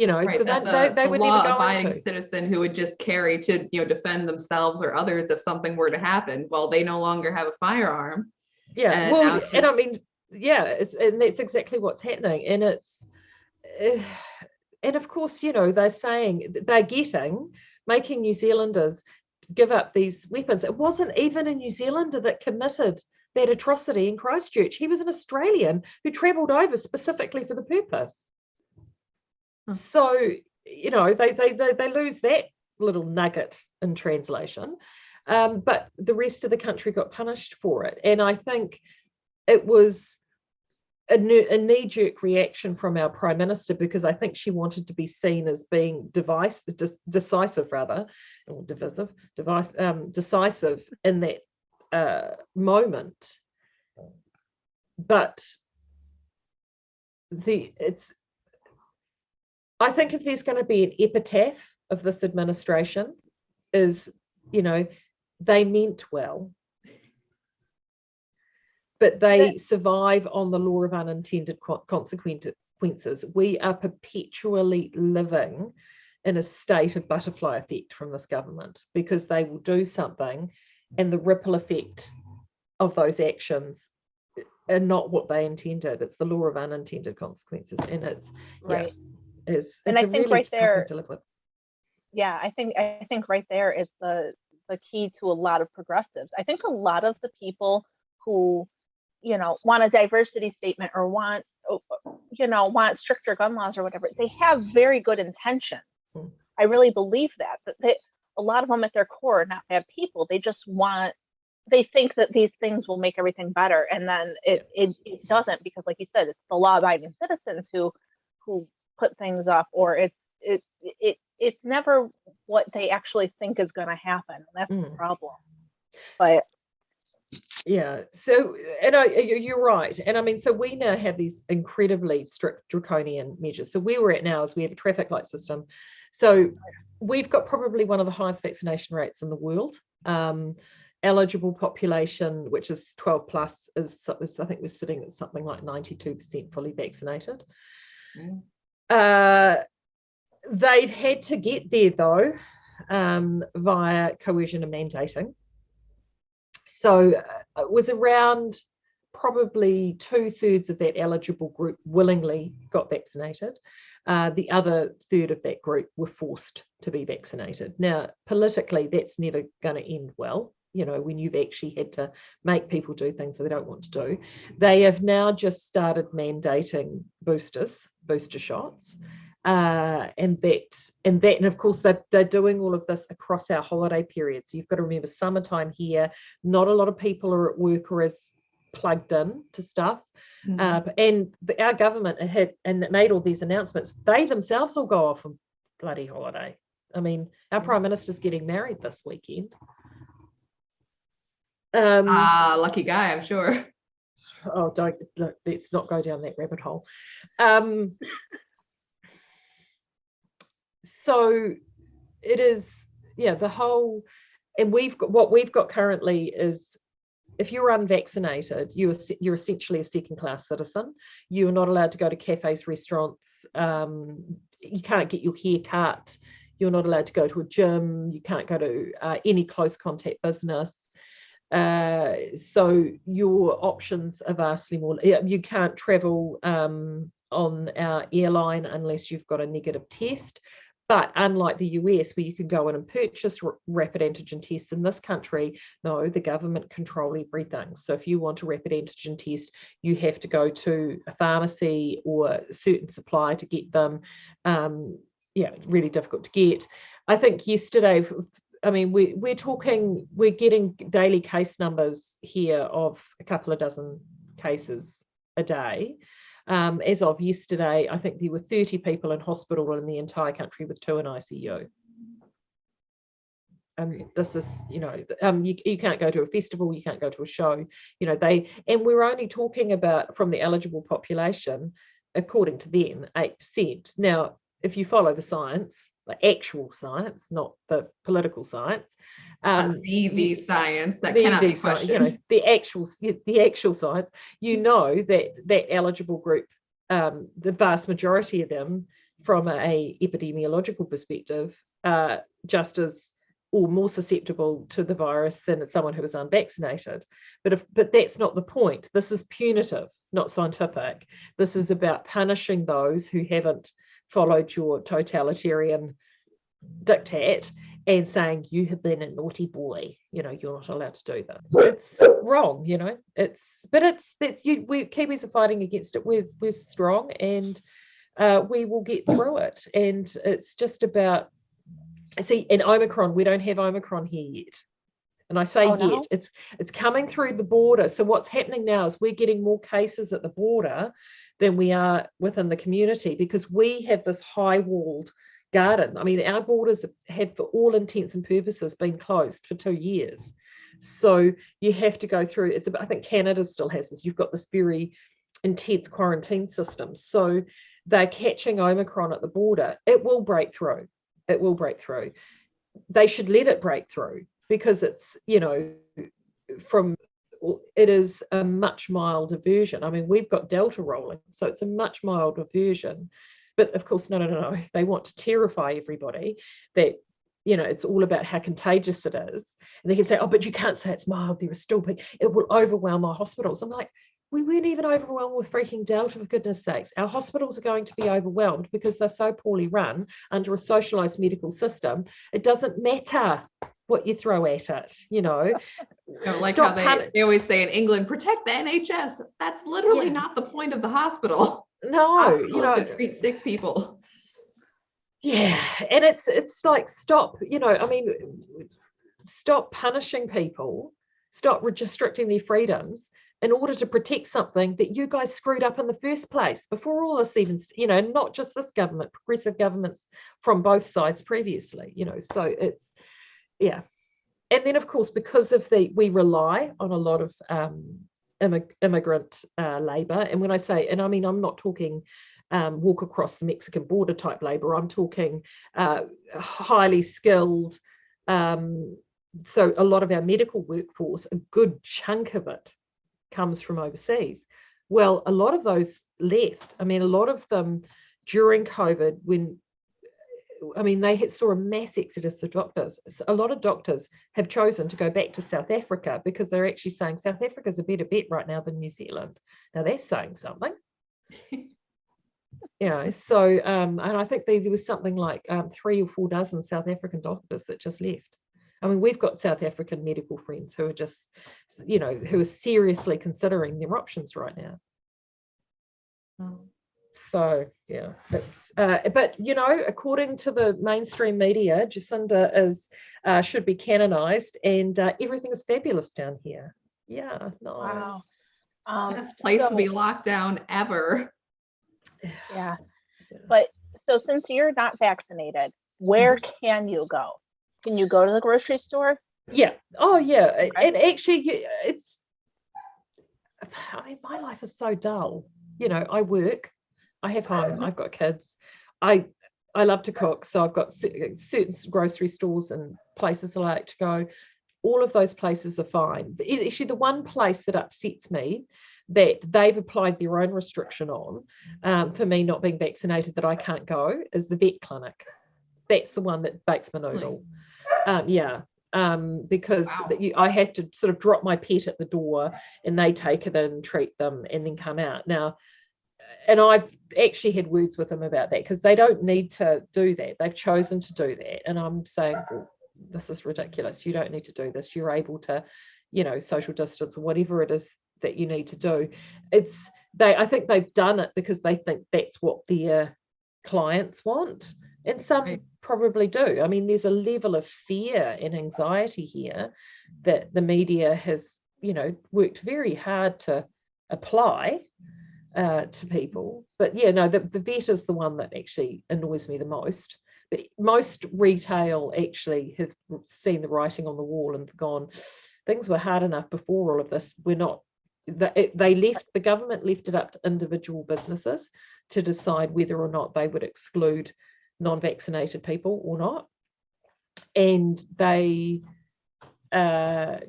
C: Right, so they would never go
A: law-abiding citizen who would just carry to defend themselves or others if something were to happen. Well, they no longer have a firearm.
C: Yeah, and I mean, yeah, and that's exactly what's happening. And and of course, they're saying they're making New Zealanders give up these weapons. It wasn't even a New Zealander that committed that atrocity in Christchurch. He was an Australian who travelled over specifically for the purpose. So, they lose that little nugget in translation, but the rest of the country got punished for it. And I think it was a knee-jerk reaction from our Prime Minister, because I think she wanted to be seen as being decisive in that moment. But I think if there's going to be an epitaph of this administration, is, they meant well, but they survive on the law of unintended consequences. We are perpetually living in a state of butterfly effect from this government, because they will do something and the ripple effect of those actions are not what they intended. It's the law of unintended consequences, and it's
B: right.
C: It's
B: and I think
C: really
B: right there,
C: to live with.
B: Yeah, I think right there is the key to a lot of progressives. I think a lot of the people who, want a diversity statement or want stricter gun laws or whatever, they have very good intentions. I really believe that a lot of them at their core are not bad people. They just they think that these things will make everything better, and then it doesn't, because, like you said, it's the law-abiding citizens who put things up, or it's never what they actually think is going to happen. That's the problem. But
C: yeah, so you're right, and I mean, so we now have these incredibly strict draconian measures. So where we're at now is we have a traffic light system. So we've got probably one of the highest vaccination rates in the world. Eligible population, which is 12 plus, is I think we're sitting at something like 92% fully vaccinated. They've had to get there, though, via coercion and mandating. So it was around probably 2/3 of that eligible group willingly got vaccinated. The other third of that group were forced to be vaccinated. Now, politically, that's never going to end well. When you've actually had to make people do things that they don't want to do. They have now just started mandating booster shots, and of course they're doing all of this across our holiday period. So you've got to remember, summertime here, not a lot of people are at work or as plugged in to stuff. And our government had and made all these announcements. They themselves will go off on bloody holiday. I mean, our Prime Minister's getting married this weekend.
A: Lucky guy, I'm sure.
C: Oh, let's not go down that rabbit hole. So it is, yeah, the whole, and what we've got currently is, if you're unvaccinated, you're essentially a second-class citizen. You are not allowed to go to cafes, restaurants. You can't get your hair cut. You're not allowed to go to a gym. You can't go to any close contact business. So your options are vastly more. You can't travel on our airline unless you've got a negative test. But unlike the US, where you can go in and purchase rapid antigen tests, in this country, no, the government control everything. So if you want a rapid antigen test, you have to go to a pharmacy or a certain supply to get them. Yeah, really difficult to get. I think yesterday, I mean, we're getting daily case numbers here of a couple of dozen cases a day. As of yesterday, I think there were 30 people in hospital in the entire country, with 2 in ICU. This is, you can't go to a festival, you can't go to a show, and we're only talking about, from the eligible population, according to them, 8%. Now, if you follow the science, the actual science, not the political science,
A: the science that cannot be questioned.
C: The actual science, that eligible group, the vast majority of them, from a epidemiological perspective, are just as or more susceptible to the virus than someone who is unvaccinated. But that's not the point. This is punitive, not scientific. This is about punishing those who haven't followed your totalitarian diktat and saying, you have been a naughty boy, you're not allowed to do that. It's wrong, we Kiwis are fighting against it. We're strong, and we will get through it. And it's just about, see, in Omicron, we don't have Omicron here yet. And I say
B: no?
C: It's coming through the border. So what's happening now is we're getting more cases at the border than we are within the community, because we have this high-walled garden. I mean, our borders have, for all intents and purposes, been closed for 2 years. So you have to go through, I think Canada still has this, you've got this very intense quarantine system. So they're catching Omicron at the border. It will break through. It will break through. They should let it break through, because it's, it is a much milder version. I mean, we've got Delta rolling, so it's a much milder version. But of course, no. They want to terrify everybody that, it's all about how contagious it is. And they can say, oh, but you can't say it's mild. There are still people. It will overwhelm our hospitals. I'm like, we weren't even overwhelmed with freaking Delta, for goodness sakes. Our hospitals are going to be overwhelmed because they're so poorly run under a socialised medical system. It doesn't matter what you throw at it,
A: Like how they always say in England, protect the NHS. That's literally not the point of the hospital.
C: No,
A: to treat sick people.
C: Yeah, and it's like, stop, stop punishing people, stop restricting their freedoms in order to protect something that you guys screwed up in the first place before all this even, not just this government, progressive governments from both sides previously, so it's, yeah. And then, of course, because of we rely on a lot of immigrant labor. And when I say, and I mean, I'm not talking walk across the Mexican border type labor, I'm talking highly skilled. So a lot of our medical workforce, a good chunk of it comes from overseas. Well, a lot of those left. I mean, a lot of them during COVID, they saw a mass exodus of doctors. A lot of doctors have chosen to go back to South Africa because they're actually saying South Africa's a better bet right now than New Zealand. Now they're saying something. So and I think there was something like 3 or 4 dozen South African doctors that just left. I mean, we've got South African medical friends who are just, who are seriously considering their options right now. So yeah, it's but according to the mainstream media, Jacinda should be canonized, and everything is fabulous down here. Yeah, no.
B: Wow.
A: Best place to be locked down ever.
B: Yeah. But so since you're not vaccinated, where can you go? Can you go to the grocery store?
C: Yeah. Oh, yeah.
B: Okay.
C: And actually, I mean, my life is so dull. You know, I work, I have home, I've got kids. I love to cook, so I've got certain grocery stores and places I like to go. All of those places are fine. Actually, the one place that upsets me that they've applied their own restriction on, for me not being vaccinated, that I can't go, is the vet clinic. That's the one that bakes my noodle. Because I have to sort of drop my pet at the door and they take it in, treat them, and then come out. Now, and I've actually had words with them about that, because they don't need to do that. They've chosen to do that. And I'm saying, well, this is ridiculous. You don't need to do this. You're able to, you know, social distance or whatever it is that you need to do. I think they've done it because they think that's what their clients want. And some probably do. I mean, there's a level of fear and anxiety here that the media has, you know, worked very hard to apply to people. But yeah, no, the vet is the one that actually annoys me the most. But most retail actually have seen the writing on the wall and gone, things were hard enough before all of this. We're not. The government left it up to individual businesses to decide whether or not they would exclude non-vaccinated people or not, and they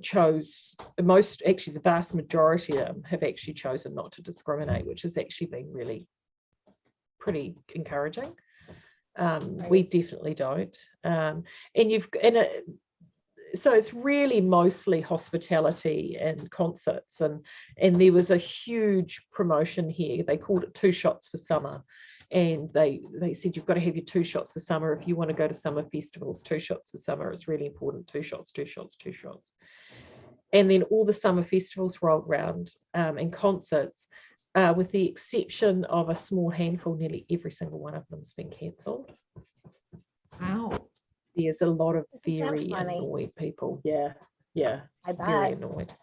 C: chose the vast majority of them have actually chosen not to discriminate, which has actually been really pretty encouraging. We definitely don't, so it's really mostly hospitality and concerts, and there was a huge promotion here. They called it 2 shots for summer, and they said you've got to have your 2 shots for summer if you want to go to summer festivals. 2 shots for summer is really important. 2 shots, 2 shots, 2 shots. And then all the summer festivals rolled round, and concerts, with the exception of a small handful, nearly every single one of them has been cancelled.
A: Wow.
C: There's a lot of very annoyed people. Yeah,
B: I bet.
C: very annoyed.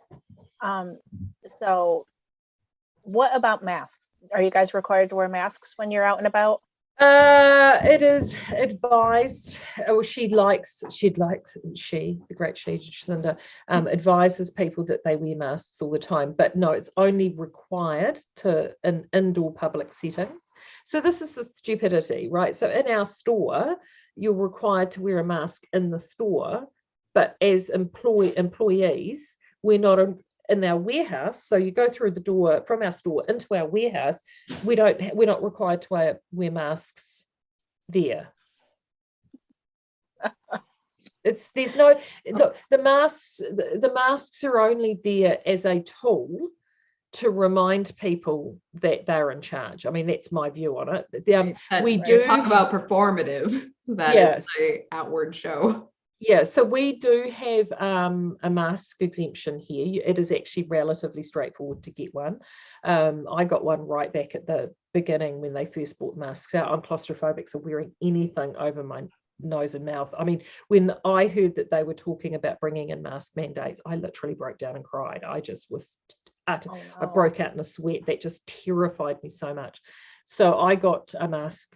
B: So what about masks? Are you guys required to wear masks when you're out and about?
C: It is advised, or the great she, Jacinda, advises people that they wear masks all the time, but no, it's only required in indoor public settings. So this is the stupidity, right? So in our store, you're required to wear a mask in the store, but as employees, we're not in our warehouse. So you go through the door from our store into our warehouse, we're not required to wear masks there. The masks are only there as a tool to remind people that they're in charge. I mean, that's my view on it. We do
A: talk about performative. That is the outward show.
C: Yeah, so we do have a mask exemption here. It is actually relatively straightforward to get one. I got one right back at the beginning when they first brought masks out. I'm claustrophobic, so wearing anything over my nose and mouth. I mean, when I heard that they were talking about bringing in mask mandates, I literally broke down and cried. I just was I broke out in a sweat. That just terrified me so much. So I got a mask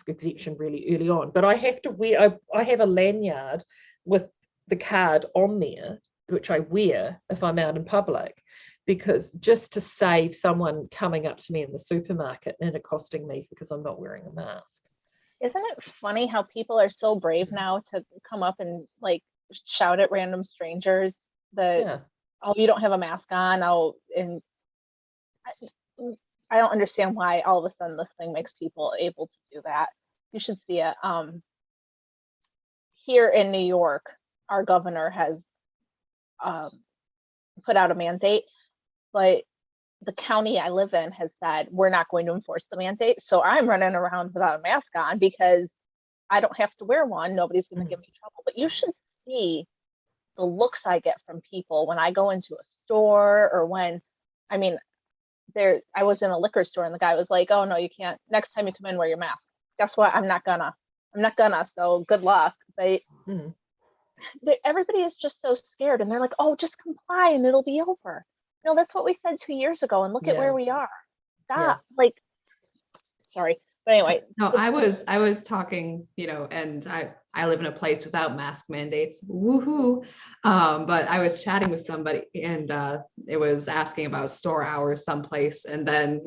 C: exemption really early on. But I have to I have a lanyard with the card on there, which I wear if I'm out in public, because just to save someone coming up to me in the supermarket and accosting me because I'm not wearing a mask.
B: Isn't it funny how people are so brave now to come up and like shout at random strangers that, oh, you don't have a mask on. I don't understand why all of a sudden this thing makes people able to do that. You should see it. Here in New York, our governor has put out a mandate, but the county I live in has said we're not going to enforce the mandate. So I'm running around without a mask on because I don't have to wear one. Nobody's going to give me trouble. But you should see the looks I get from people when I go into a store, or when, I mean, I was in a liquor store and the guy was like, oh no, you can't, next time you come in, wear your mask. Guess what? I'm not gonna, so good luck. But everybody is just so scared, and they're like, oh, just comply and it'll be over. No, that's what we said 2 years ago, and look at where we are. Stop. Like, sorry, But anyway,
A: No, I was talking, and I live in a place without mask mandates. Woohoo. But I was chatting with somebody and it was asking about store hours someplace. And then,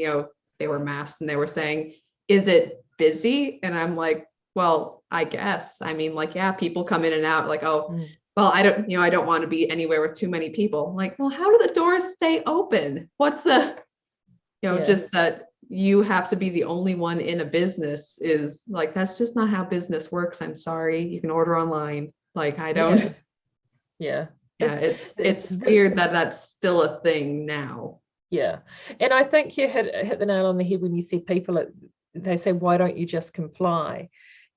A: they were masked and they were saying, is it busy? And I'm like, well, I guess. I mean, like, yeah, people come in and out like, oh, well, I don't want to be anywhere with too many people. I'm like, well, how do the doors stay open? What's the, just that you have to be the only one in a business is like, that's just not how business works. I'm sorry. You can order online. Like, I don't.
C: Yeah.
A: It's weird that that's still a thing now.
C: Yeah. And I think you hit the nail on the head when you said they say, why don't you just comply?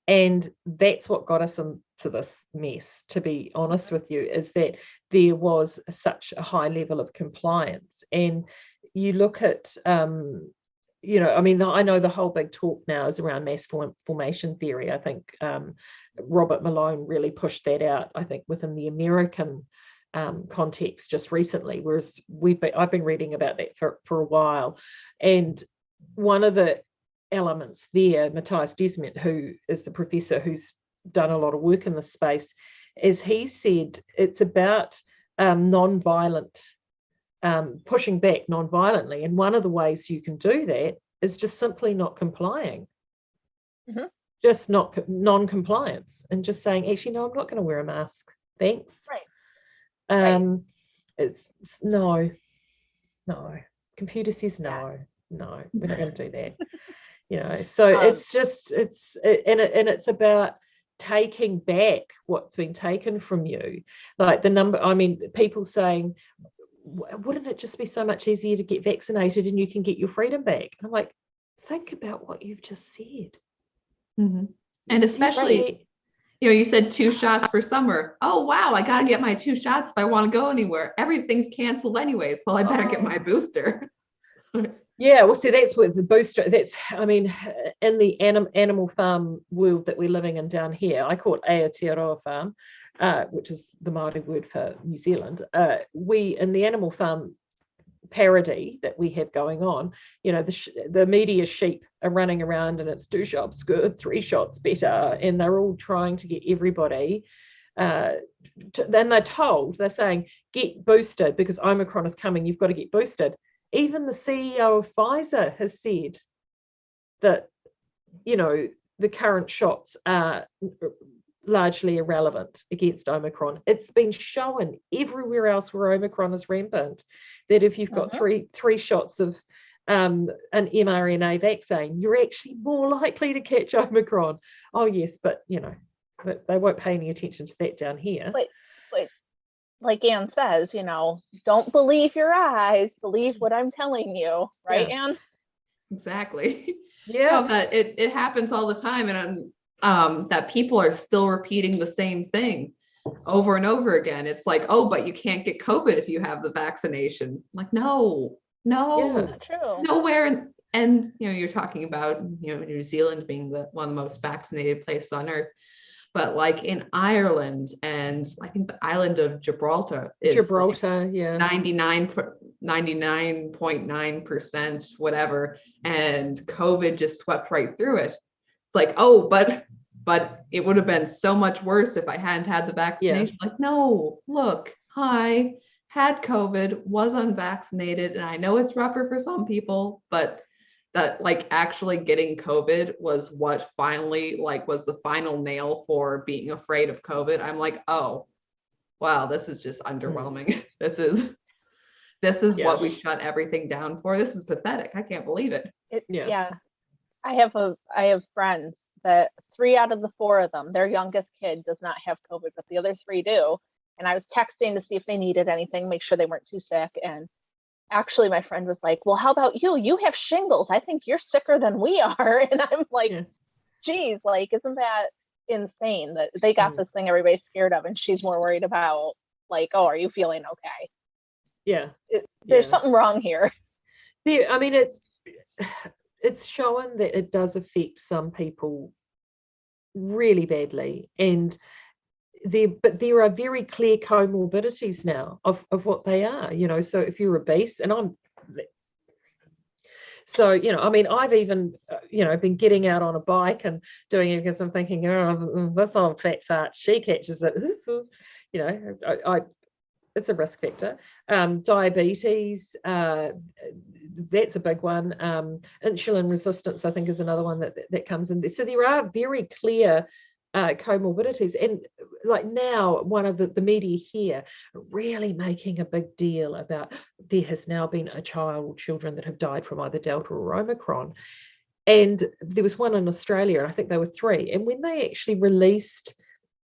C: And that's what got us into this mess, to be honest with you, is that there was such a high level of compliance. And you look at, I know the whole big talk now is around mass formation theory. I think Robert Malone really pushed that out, I think, within the American context just recently, whereas I've been reading about that for a while. And one of the elements there, Matthias Desmet, who is the professor who's done a lot of work in this space, is he said it's about non-violent, pushing back non-violently. And one of the ways you can do that is just simply not complying. Just not non-compliance and just saying, actually, no, I'm not going to wear a mask. Thanks.
B: Right.
C: It's no. Computer says no, we're not going to do that. So it's about taking back what's been taken from you. Like people saying, wouldn't it just be so much easier to get vaccinated and you can get your freedom back? And I'm like, think about what you've just said.
A: And especially, you said 2 shots for summer. Oh, wow, I got to get my 2 shots if I want to go anywhere. Everything's canceled anyways. Well, I better get my booster.
C: Yeah, well, see, that's with the booster. In the animal farm world that we're living in down here, I call it Aotearoa Farm, which is the Māori word for New Zealand. We, in the animal farm parody that we have going on, the media sheep are running around and it's 2 shots good, 3 shots better, and they're all trying to get everybody. Then they're saying, get boosted because Omicron is coming, you've got to get boosted. Even the CEO of Pfizer has said that, the current shots are largely irrelevant against Omicron. It's been shown everywhere else where Omicron is rampant that if you've got three shots of an mRNA vaccine, you're actually more likely to catch Omicron. Oh, yes, but, they won't pay any attention to that down here.
B: But like Anne says, don't believe your eyes, believe what I'm telling you, right, Anne?
A: Exactly.
C: Yeah.
A: But it happens all the time, and that people are still repeating the same thing over and over again. It's like, oh, but you can't get COVID if you have the vaccination. Like, no,
B: Not true.
A: Nowhere. And you're talking about New Zealand being one of the most vaccinated places on earth. But like in Ireland and I think the island of Gibraltar is 99.9% whatever, and COVID just swept right through it. It's like, oh, but it would have been so much worse if I hadn't had the vaccination. Like, no, look, I had COVID, was unvaccinated, and I know it's rougher for some people, but that like actually getting COVID was what finally was the final nail for being afraid of COVID. I'm like, oh, wow, this is just underwhelming. This is what we shut everything down for. This is pathetic. I can't believe it.
B: I have friends that 3 out of the 4 of them, their youngest kid does not have COVID, but the other 3 do. And I was texting to see if they needed anything, make sure they weren't too sick. And actually, my friend was like, well, how about you? You have shingles. I think you're sicker than we are. And I'm like, geez, like, isn't that insane that they got this thing everybody's scared of? And she's more worried about, like, oh, are you feeling okay?
C: Yeah.
B: There's something wrong here.
C: It's shown that it does affect some people really badly. And there are very clear comorbidities now of what they are, so if you're obese, and So, I mean, I've even, been getting out on a bike and doing it because I'm thinking, oh, this old fat fart, she catches it. It's a risk factor. Diabetes, that's a big one. Insulin resistance, I think, is another one that comes in there. So there are very clear comorbidities. And like now, one of the media here really making a big deal about there has now been a child or children that have died from either Delta or Omicron. And there was one in Australia, and I think they were 3. And when they actually released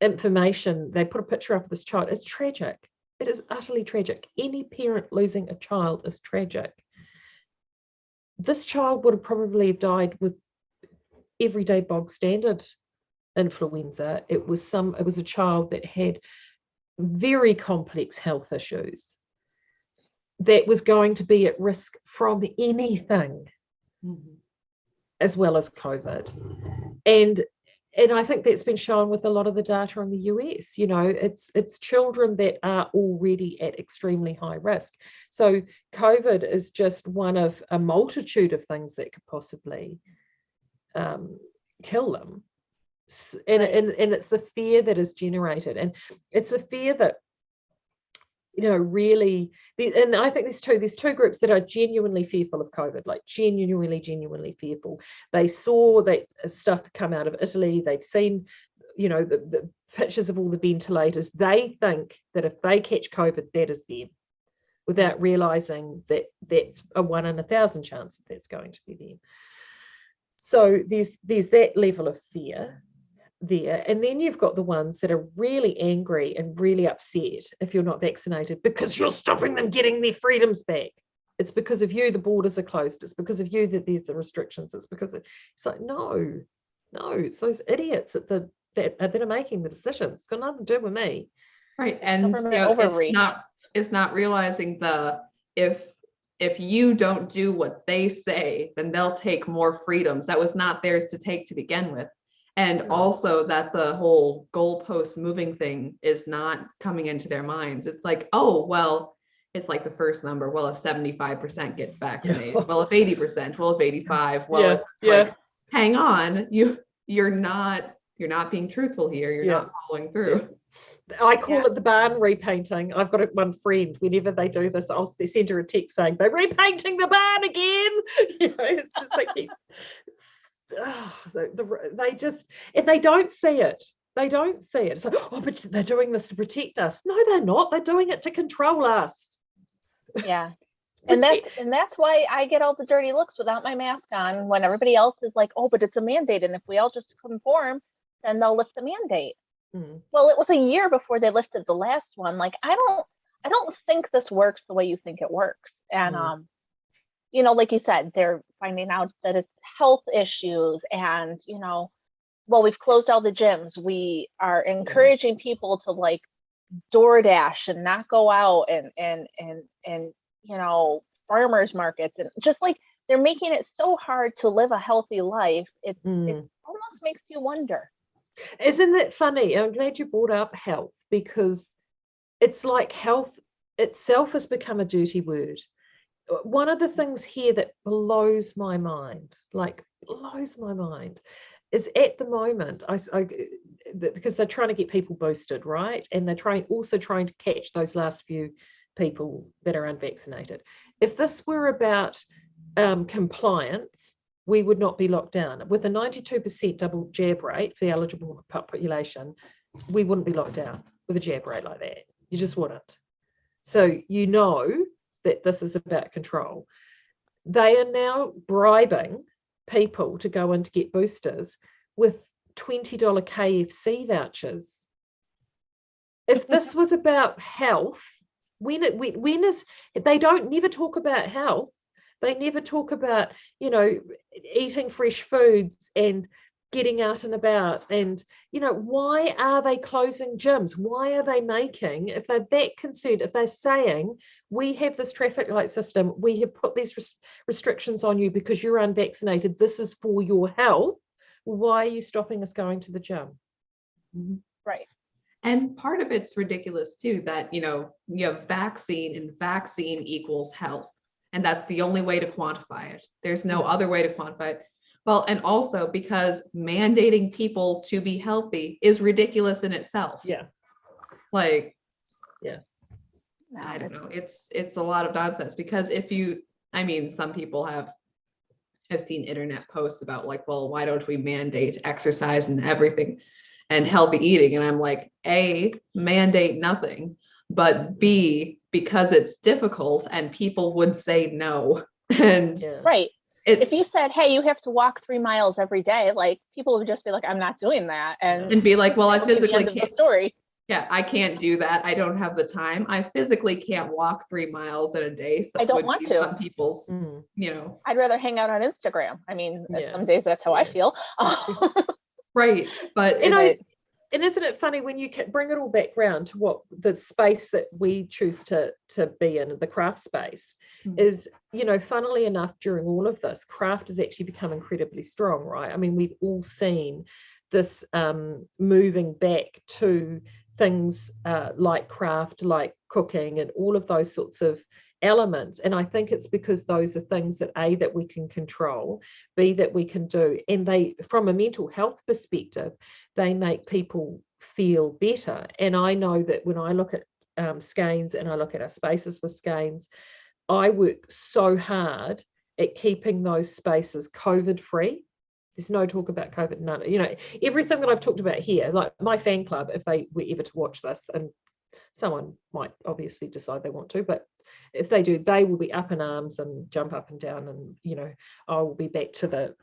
C: information, they put a picture up of this child. It's tragic. It is utterly tragic. Any parent losing a child is tragic. This child would have probably died with everyday bog standard influenza. It was a child that had very complex health issues, that was going to be at risk from anything, as well as COVID. And I think that's been shown with a lot of the data in the US. It's children that are already at extremely high risk. So COVID is just one of a multitude of things that could possibly kill them. And it's the fear that is generated, and it's the fear that really, and I think there's two groups that are genuinely fearful of COVID, like genuinely fearful. They saw that stuff come out of Italy. They've seen the pictures of all the ventilators. They think that if they catch COVID, that is them, without realizing that that's a 1 in 1,000 chance that that's going to be them. So there's that level of fear there. And then you've got the ones that are really angry and really upset if you're not vaccinated because you're stopping them getting their freedoms back. It's because of you the borders are closed. It's because of you that there's the restrictions. It's like, no, it's those idiots that are making the decisions. It's got nothing to do with me.
A: Right. And it's not realizing if you don't do what they say, then they'll take more freedoms that was not theirs to take to begin with. And also that the whole goalpost moving thing is not coming into their minds. It's like, oh, well, it's like the first number. Well, if 75% get vaccinated, well, if 80%, well, if 85, well, like, hang on, you're not being truthful here. You're not following through.
C: I call it the barn repainting. I've got one friend, whenever they do this, I'll send her a text saying, they're repainting the barn again. It's just like, they just, and they don't see it. It's like, oh, but they're doing this to protect us. No, they're not. They're doing it to control us.
B: Yeah. And that's why I get all the dirty looks without my mask on, when everybody else is like, oh, but it's a mandate, and if we all just conform, then they'll lift the mandate. Well, it was a year before they lifted the last one. Like, I don't think this works the way you think it works. And like you said, they're finding out that it's health issues, and well, we've closed all the gyms. We are encouraging people to like DoorDash and not go out and farmers markets, and just like they're making it so hard to live a healthy life. It almost makes you wonder.
C: Isn't that funny? I'm glad you brought up health, because it's like health itself has become a dirty word. One of the things here that blows my mind, is at the moment, because they're trying to get people boosted, right? And they're also trying to catch those last few people that are unvaccinated. If this were about compliance, we would not be locked down. With a 92% double jab rate for the eligible population, we wouldn't be locked down with a jab rate like that. You just wouldn't. So that this is about control. They are now bribing people to go in to get boosters with $20 KFC vouchers. If this was about health, they never talk about health. They never talk about, eating fresh foods and getting out and about. And, why are they closing gyms? Why are they making, if they're that concerned, if they're saying, we have this traffic light system, we have put these restrictions on you because you're unvaccinated, this is for your health, why are you stopping us going to the gym?
B: Right.
A: And part of it's ridiculous too, that, you have vaccine, and vaccine equals health. And that's the only way to quantify it. There's no other way to quantify it. Well, and also because mandating people to be healthy is ridiculous in itself.
C: Yeah.
A: Like,
C: yeah.
A: I don't know. It's a lot of nonsense because some people have seen internet posts about like, well, why don't we mandate exercise and everything and healthy eating? And I'm like, A, mandate nothing, but B, because it's difficult and people would say no. And
B: right. If you said, hey, you have to walk 3 miles every day, like people would just be like, I'm not doing that. And
A: be like, well, I physically
B: can't. Story.
A: Yeah, I can't do that. I don't have the time. I physically can't walk 3 miles in a day. So
B: I don't want to.
A: Some people's,
B: I'd rather hang out on Instagram. I mean, some days that's how I feel.
A: Right. But
C: and isn't it funny when you can bring it all back round to what the space that we choose to be in, the craft space, is, funnily enough, during all of this, craft has actually become incredibly strong, right? I mean, we've all seen this moving back to things like craft, like cooking, and all of those sorts of elements. And I think it's because those are things that A, that we can control, B, that we can do, and they, from a mental health perspective, they make people feel better. And I know that when I look at Skeinz and I look at our spaces with Skeinz, I work so hard at keeping those spaces COVID free. There's no talk about COVID, none. Everything that I've talked about here, like my fan club, if they were ever to watch this, and someone might obviously decide they want to, but if they do, they will be up in arms and jump up and down, and I will be back to the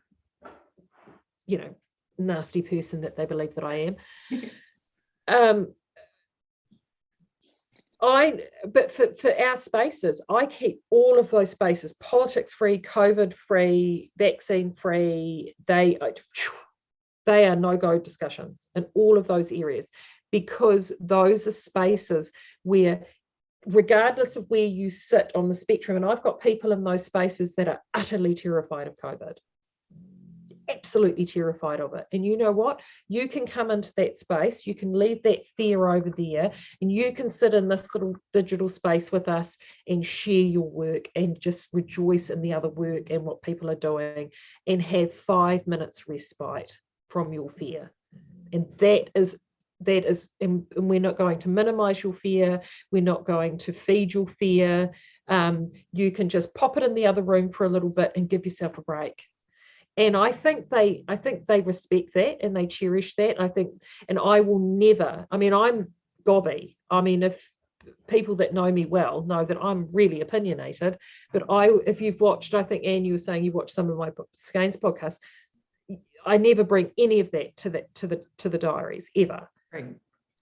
C: nasty person that they believe that I am. But for our spaces, I keep all of those spaces politics free, COVID free, vaccine free. They are no-go discussions in all of those areas, because those are spaces where, regardless of where you sit on the spectrum, and I've got people in those spaces that are utterly terrified of COVID, absolutely terrified of it. And you know what? You can come into that space, you can leave that fear over there, and you can sit in this little digital space with us and share your work and just rejoice in the other work and what people are doing, and have 5 minutes respite from your fear. And that is, and we're not going to minimize your fear, we're not going to feed your fear. You can just pop it in the other room for a little bit and give yourself a break. And I think they respect that and they cherish that. And I will never, I'm gobby. If people that know me well know that I'm really opinionated, but if you've watched, I think, Anne, you were saying you watched some of my Skeinz podcasts, I never bring any of that to the diaries ever.
A: Right.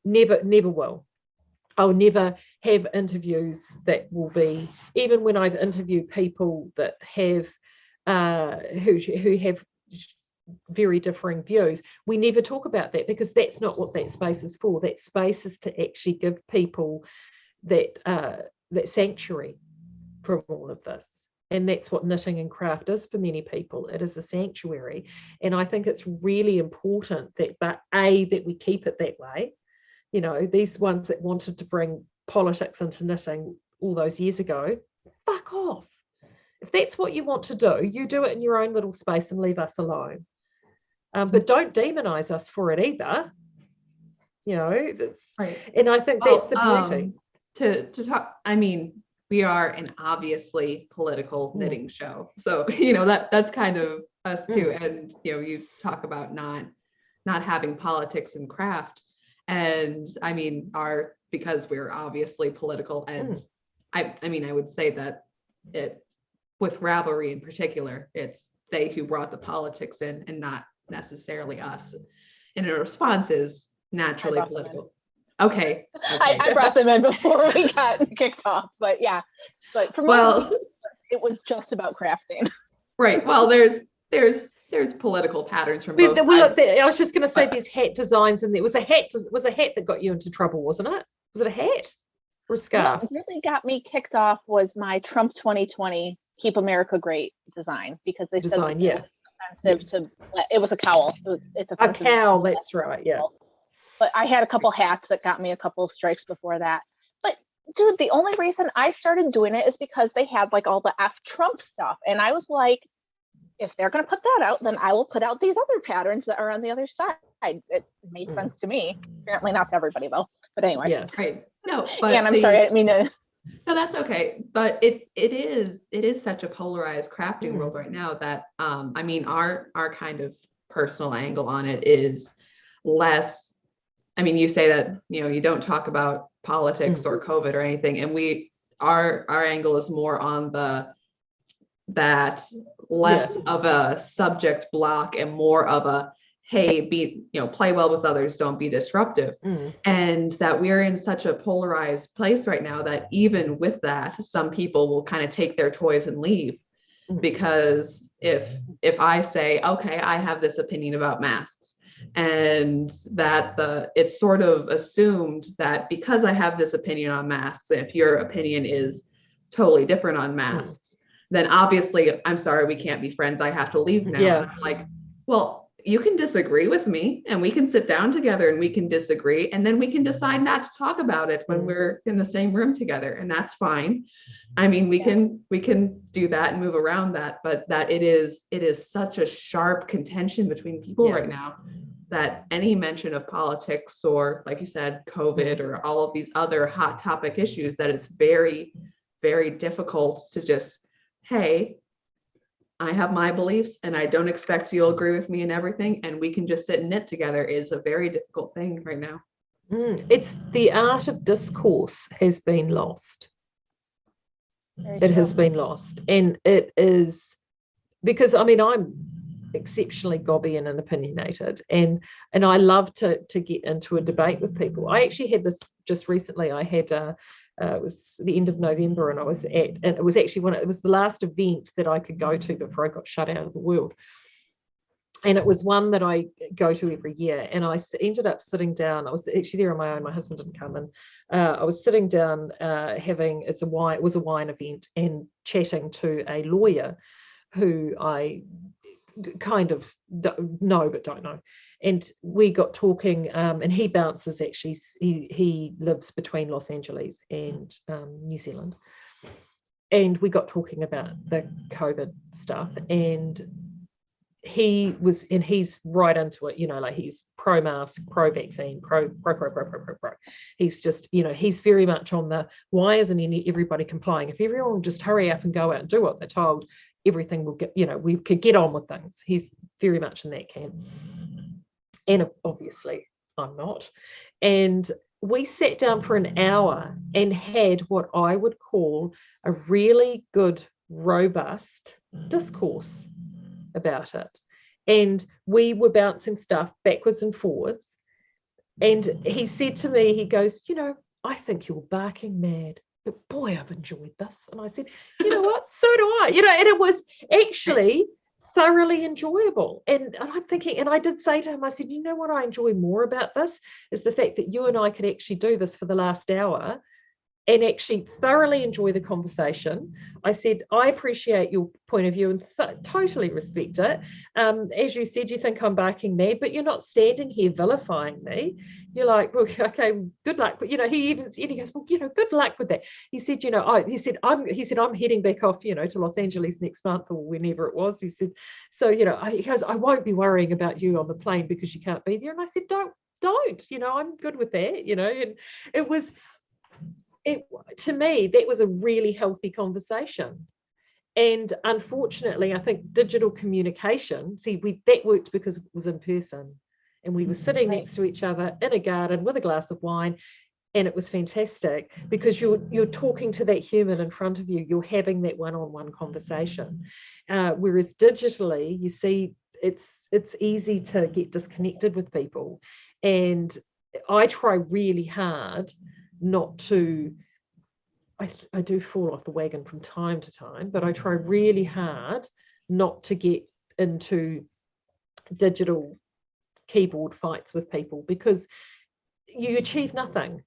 C: Never will. I'll never have interviews that will be, even when I've interviewed people that have who have very differing views, we never talk about that, because that's not what that space is for. That space is to actually give people that sanctuary from all of this. And that's what knitting and craft is for many people. It is a sanctuary. And I think it's really important that we keep it that way. These ones that wanted to bring politics into knitting all those years ago, fuck off. If that's what you want to do, you do it in your own little space and leave us alone. But don't demonize us for it either. That's
A: right.
C: And I think that's the beauty.
A: To talk, we are an obviously political knitting show, so that's kind of us too. And you talk about not having politics and craft, and because we're obviously political, and I would say that it, with Ravelry in particular, it's they who brought the politics in and not necessarily us. And the response is naturally political. Okay.
B: I brought them in before we got kicked off, but yeah. But for most it was just about crafting.
A: Right. Well, there's political patterns from both sides.
C: I was just going to say there's hat designs, and there was a hat that got you into trouble, wasn't it? Was it a hat or a scarf?
B: What really got me kicked off was my Trump 2020 Keep America Great design, because they said it was offensive it was a cowl. It's
C: a cowl, that's right, yeah.
B: But I had a couple hats that got me a couple of strikes before that. But dude, the only reason I started doing it is because they had like all the F Trump stuff. And I was like, if they're going to put that out, then I will put out these other patterns that are on the other side. It made sense to me. Apparently not to everybody though. But anyway.
C: Yeah.
A: Right. No, but
B: and I'm sorry, I didn't mean to.
A: No, that's okay. But it is such a polarized crafting world right now that I mean our kind of personal angle on it is less. I mean, you say that, you know, you don't talk about politics or COVID or anything, and our angle is more on that less of a subject block and more of a, hey, play well with others, don't be disruptive. And that we're in such a polarized place right now that even with that, some people will kind of take their toys and leave. Because if I say, okay, I have this opinion about masks, and that it's sort of assumed that because I have this opinion on masks, if your opinion is totally different on masks, then obviously, I'm sorry, we can't be friends. I have to leave now.
C: Yeah.
A: And I'm like, well, you can disagree with me and we can sit down together and we can disagree. And then we can decide not to talk about it when we're in the same room together. And that's fine. I mean, we can do that and move around that, but that it is such a sharp contention between people right now that any mention of politics or, like you said, COVID or all of these other hot topic issues, that it's very, very difficult to just, hey, I have my beliefs and I don't expect you'll agree with me in everything, and we can just sit and knit together, is a very difficult thing right now.
C: It's the art of discourse has been lost. It has been lost. And it is because, I mean, I'm exceptionally gobby and opinionated, and I love to get into a debate with people. I actually had this just recently. I had it was the end of November, and I was and it was actually it was the last event that I could go to before I got shut out of the world. And it was one that I go to every year. And I ended up sitting down. I was actually there on my own. My husband didn't come in. I was sitting down it was a wine event, and chatting to a lawyer who I kind of know but don't know. And we got talking, and he bounces actually, he lives between Los Angeles and New Zealand. And we got talking about the COVID stuff, and he's right into it, like he's pro-mask, pro-vaccine, pro. He's just, he's very much on the, why isn't everybody complying? If everyone will just hurry up and go out and do what they're told, everything will get, we could get on with things. He's very much in that camp. And obviously I'm not. And we sat down for an hour and had what I would call a really good, robust discourse about it. And we were bouncing stuff backwards and forwards. And he said to me, he goes, I think you're barking mad, but boy, I've enjoyed this. And I said, you know what, so do I, and it was actually thoroughly enjoyable. And I'm thinking, and I did say to him, I said, you know what I enjoy more about this is the fact that you and I could actually do this for the last hour and actually thoroughly enjoy the conversation. I said, I appreciate your point of view and totally respect it. As you said, you think I'm barking mad, but you're not standing here vilifying me. You're like, well, okay, good luck. But he goes, well, good luck with that. He said, I'm heading back off, to Los Angeles next month or whenever it was. He said, so, he goes, I won't be worrying about you on the plane because you can't be there. And I said, don't, I'm good with that, and it was, to me, that was a really healthy conversation. And unfortunately, I think digital communication, that worked because it was in person, and we were sitting next to each other in a garden with a glass of wine, and it was fantastic because you're talking to that human in front of you. You're having that one-on-one conversation. Whereas digitally, you see, it's easy to get disconnected with people. And I try really hard not to, I do fall off the wagon from time to time, but I try really hard not to get into digital keyboard fights with people, because you achieve nothing.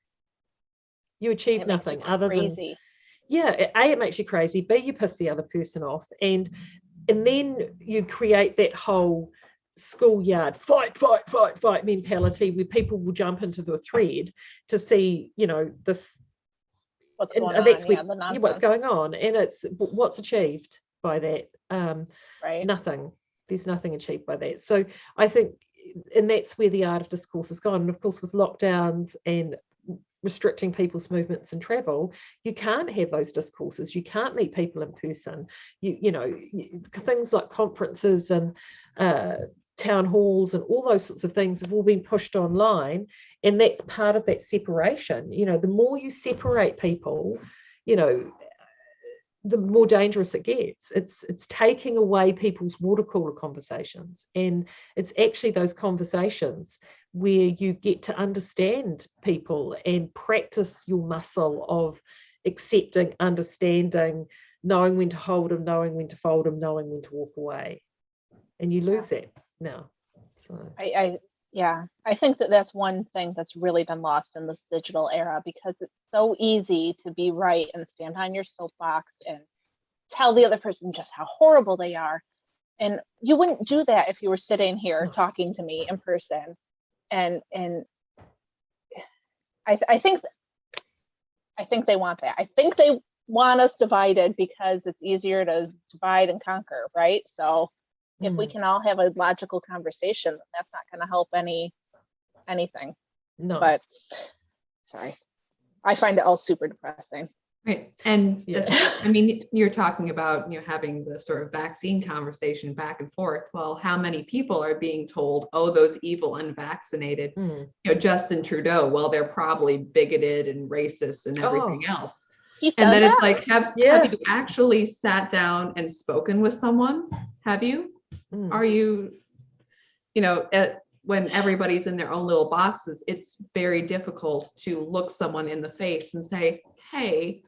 C: You achieve nothing other than, A, it makes you crazy, B, you piss the other person off, and then you create that whole schoolyard fight mentality where people will jump into the thread to see, this
B: what's going
C: and that's
B: on,
C: where,
B: the nonsense.
C: what's going on, and it's what's achieved by that.
B: Right.
C: Nothing. There's nothing achieved by that. So I think, and that's where the art of discourse has gone. And of course, with lockdowns and restricting people's movements and travel, you can't have those discourses. You can't meet people in person. Things like conferences and town halls and all those sorts of things have all been pushed online, and that's part of that separation. The more you separate people, the more dangerous it gets. It's taking away people's water cooler conversations, and it's actually those conversations where you get to understand people and practice your muscle of accepting, understanding, knowing when to hold them, knowing when to fold them, knowing when to walk away, and you lose that now. So
B: I think that's one thing that's really been lost in this digital era, because it's so easy to be right and stand on your soapbox and tell the other person just how horrible they are. And you wouldn't do that if you were sitting here talking to me in person. And I think they want that. I think they want us divided because it's easier to divide and conquer, right? So if we can all have a logical conversation, that's not going to help anything.
C: No.
B: But sorry, I find it all super depressing.
A: Right. And I mean, you're talking about, having the sort of vaccine conversation back and forth. Well, how many people are being told, oh, those evil unvaccinated, Justin Trudeau, well, they're probably bigoted and racist and everything else. And then it's like, have you actually sat down and spoken with someone? Have you? Are you, when everybody's in their own little boxes, it's very difficult to look someone in the face and say, hey,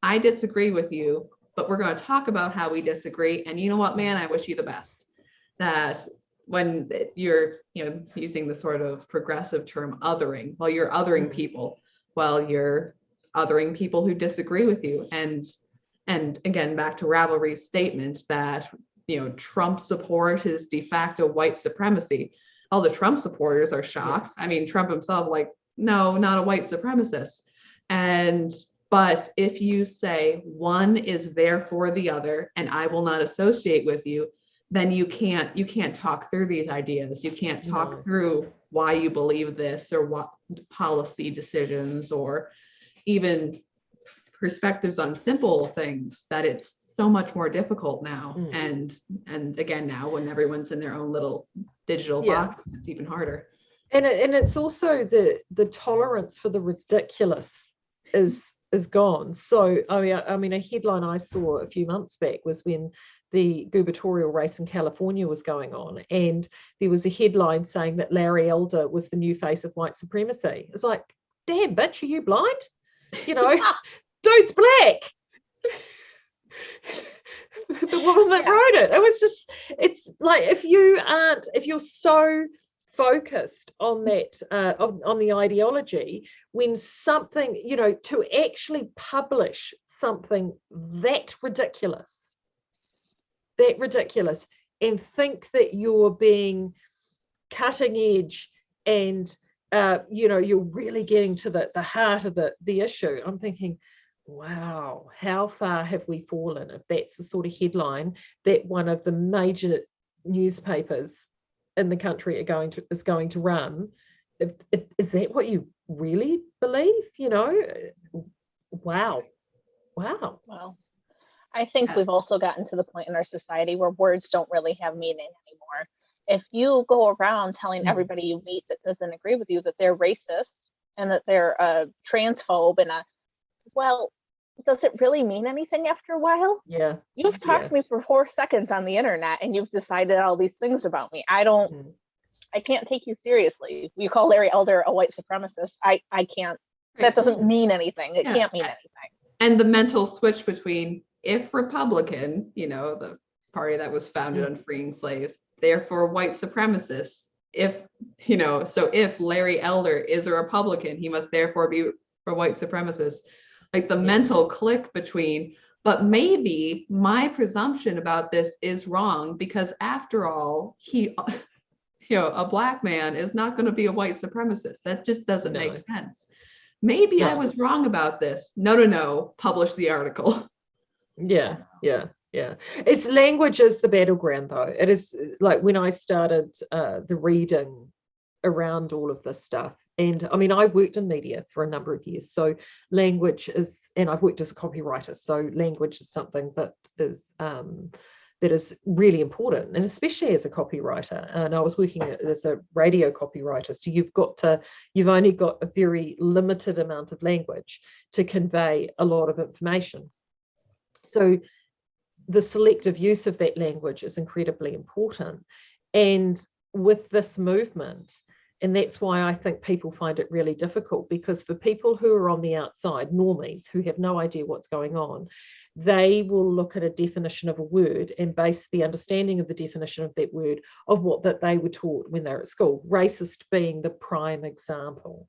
A: I disagree with you, but we're going to talk about how we disagree. And you know what, man, I wish you the best. That when you're, using the sort of progressive term othering, well, you're othering people. Well, you're othering people who disagree with you. And again, back to Ravelry's statement that, Trump support is de facto white supremacy. All the Trump supporters are shocked. I mean, Trump himself, like, no, not a white supremacist. But if you say one is there for the other and I will not associate with you, then you can't talk through these ideas. You can't talk through why you believe this, or what policy decisions, or even perspectives on simple things, that it's so much more difficult now. And again, now when everyone's in their own little digital box, it's even harder.
C: And it's also the tolerance for the ridiculous is gone. So I mean, a headline I saw a few months back was when the gubernatorial race in California was going on, and there was a headline saying that Larry Elder was the new face of white supremacy. It's like, damn, bitch, are you blind? Dude's black. The woman that wrote it. It was just, it's like, if you're so focused on that, on the ideology, when something, to actually publish something that ridiculous, and think that you're being cutting edge and, you're really getting to the heart of the issue. I'm thinking, wow, how far have we fallen if that's the sort of headline that one of the major newspapers in the country is going to run? Is that what you really believe? Wow.
B: Well, I think we've also gotten to the point in our society where words don't really have meaning anymore. If you go around telling everybody you meet that doesn't agree with you that they're racist and that they're a transphobe does it really mean anything after a while?
C: Yeah.
B: You've talked to me for 4 seconds on the internet and you've decided all these things about me. I can't take you seriously. You call Larry Elder a white supremacist. I can't. That doesn't mean anything. It can't mean anything.
A: And the mental switch between, if Republican, the party that was founded on freeing slaves, therefore white supremacists. If Larry Elder is a Republican, he must therefore be a white supremacist. Like the mental click between, but maybe my presumption about this is wrong, because after all, a black man is not going to be a white supremacist. That just doesn't make sense. maybe I
C: Yeah.
A: was wrong about this. No, publish the article.
C: Yeah. It's language is the battleground, though. It is like when I started the reading around all of this stuff. And I mean, I worked in media for a number of years. So language is, and I've worked as a copywriter. So language is something that is really important, and especially as a copywriter. And I was working as a radio copywriter. So you've only got a very limited amount of language to convey a lot of information. So the selective use of that language is incredibly important. And with this movement, and that's why I think people find it really difficult, because for people who are on the outside, normies, who have no idea what's going on, they will look at a definition of a word and base the understanding of the definition of that word of what that they were taught when they were at school, racist being the prime example.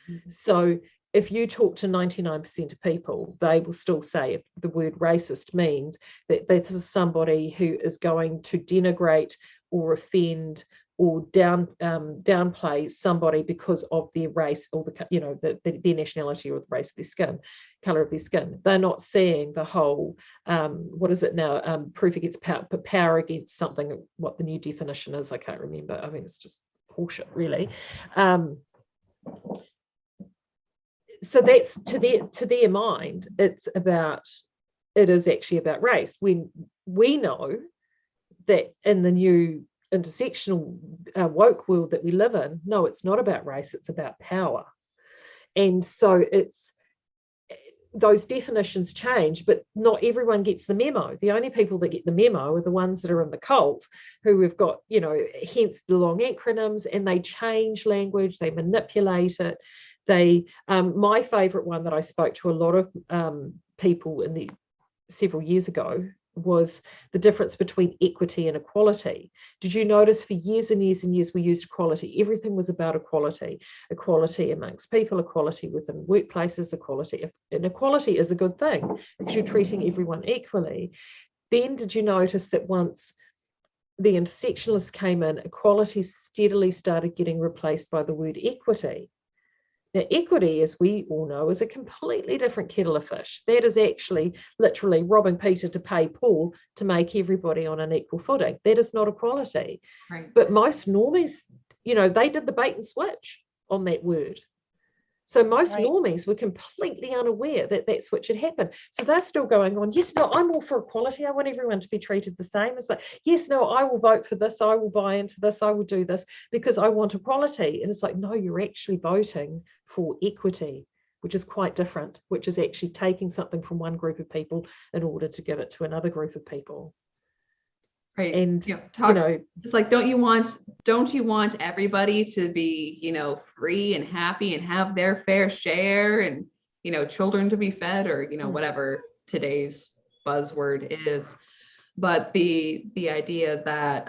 C: Mm-hmm. So if you talk to 99% of people, they will still say if the word racist means that this is somebody who is going to denigrate or offend or downplay somebody because of their race or their nationality or the race of their skin, color of their skin. They're not seeing the whole what is it now? Proof against power against something. What the new definition is, I can't remember. I mean, it's just horseshit, really. So that's to their mind. It is actually about race. When we know that in the new intersectional woke world that we live in, no, it's not about race, it's about power. And so it's those definitions change, but not everyone gets the memo. The only people that get the memo are the ones that are in the cult, who have got, hence the long acronyms, and they change language, they manipulate it. My favorite one that I spoke to a lot of people in several years ago was the difference between equity and equality. Did you notice for years and years and years we used equality? Everything was about equality amongst people, equality within workplaces, equality. And equality is a good thing because you're treating everyone equally. Then did you notice that once the intersectionalists came in, equality steadily started getting replaced by the word equity? Now, equity, as we all know, is a completely different kettle of fish. That is actually literally robbing Peter to pay Paul to make everybody on an equal footing. That is not equality.
A: Right.
C: But most normies, they did the bait and switch on that word. So most normies were completely unaware that that switch had happened. So they're still going on, yes, no, I'm all for equality. I want everyone to be treated the same. It's like, yes, no, I will vote for this. I will buy into this. I will do this because I want equality. And it's like, no, you're actually voting for equity, which is quite different, which is actually taking something from one group of people in order to give it to another group of people.
A: Right.
C: And
A: it's like, don't you want everybody to be, free and happy and have their fair share, and, children to be fed, or, whatever today's buzzword is. But the idea that,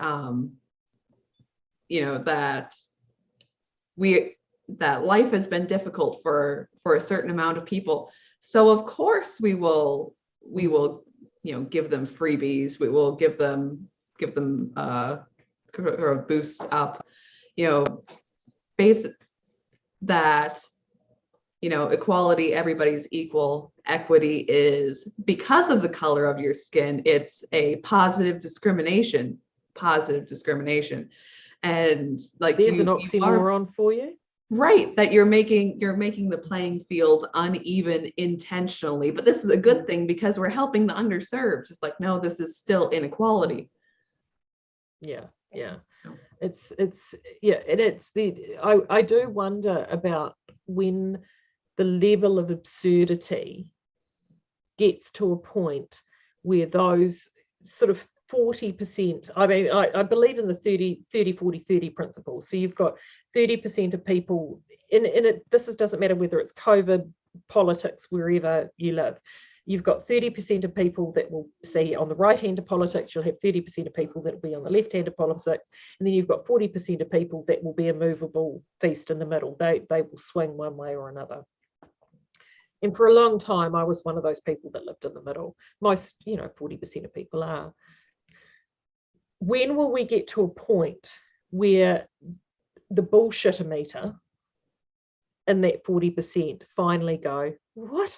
A: that life has been difficult for a certain amount of people. So of course we will, give them freebies. We will give them a boost up, base that, equality, everybo's equal. Equity is because of the color of your skin. It's a positive discrimination. And like,
C: there's an oxymoron for you.
A: Right, that you're making the playing field uneven intentionally, but this is a good thing because we're helping the underserved. It's like, no, this is still inequality.
C: Yeah. It's I do wonder about when the level of absurdity gets to a point where those sort of 40%, I mean, I believe in the 30-40-30 principle. So you've got 30% of people in it. Doesn't matter whether it's COVID, politics, wherever you live. You've got 30% of people that will see on the right hand of politics. You'll have 30% of people that will be on the left hand of politics. And then you've got 40% of people that will be a movable feast in the middle. They will swing one way or another. And for a long time, I was one of those people that lived in the middle. Most, 40% of people are. When will we get to a point where the bullshitter meter in that 40% finally go, what?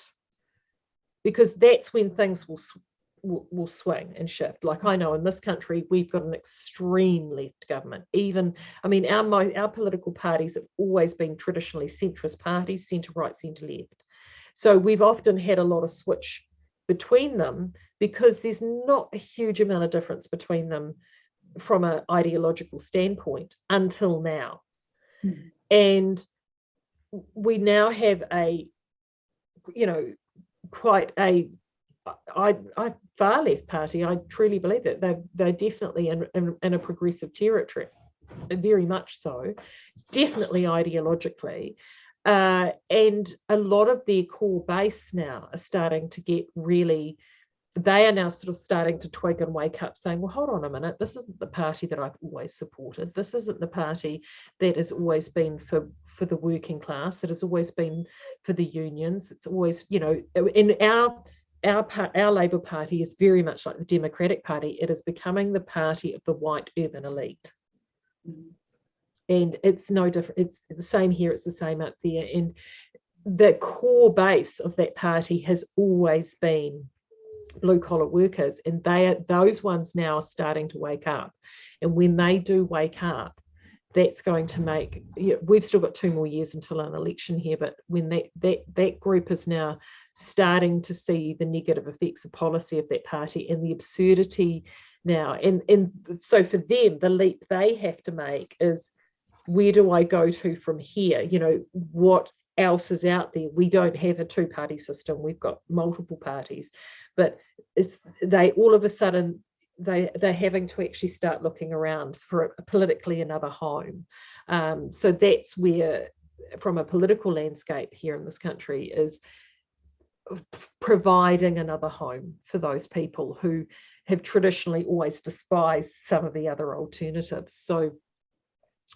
C: Because that's when things will swing and shift. Like, I know in this country we've got an extreme left government. Even, I mean, our political parties have always been traditionally centrist parties, centre right, centre left. So we've often had a lot of switch between them because there's not a huge amount of difference between them from an ideological standpoint until now. And we now have quite a far left party. I truly believe that they're definitely in a progressive territory, very much so, definitely ideologically. And a lot of their core base now are starting to get really, they are now sort of starting to twig and wake up, saying, well, hold on a minute, this isn't the party that I've always supported. This isn't the party that has always been for the working class. It has always been for the unions. It's always, in our Labour Party is very much like the Democratic Party. It is becoming the party of the white urban elite. And it's no different. It's the same here. It's the same up there. And the core base of that party has always been blue collar workers, and those ones now are starting to wake up. And when they do wake up, that's going to make, we've still got 2 more years until an election here, but when that group is now starting to see the negative effects of policy of that party and the absurdity now, and so for them, the leap they have to make is, where do I go to from here? What else is out there? We don't have a 2-party system. We've got multiple parties, but they all of a sudden they're having to actually start looking around for politically another home. So that's where, from a political landscape here in this country, is providing another home for those people who have traditionally always despised some of the other alternatives. So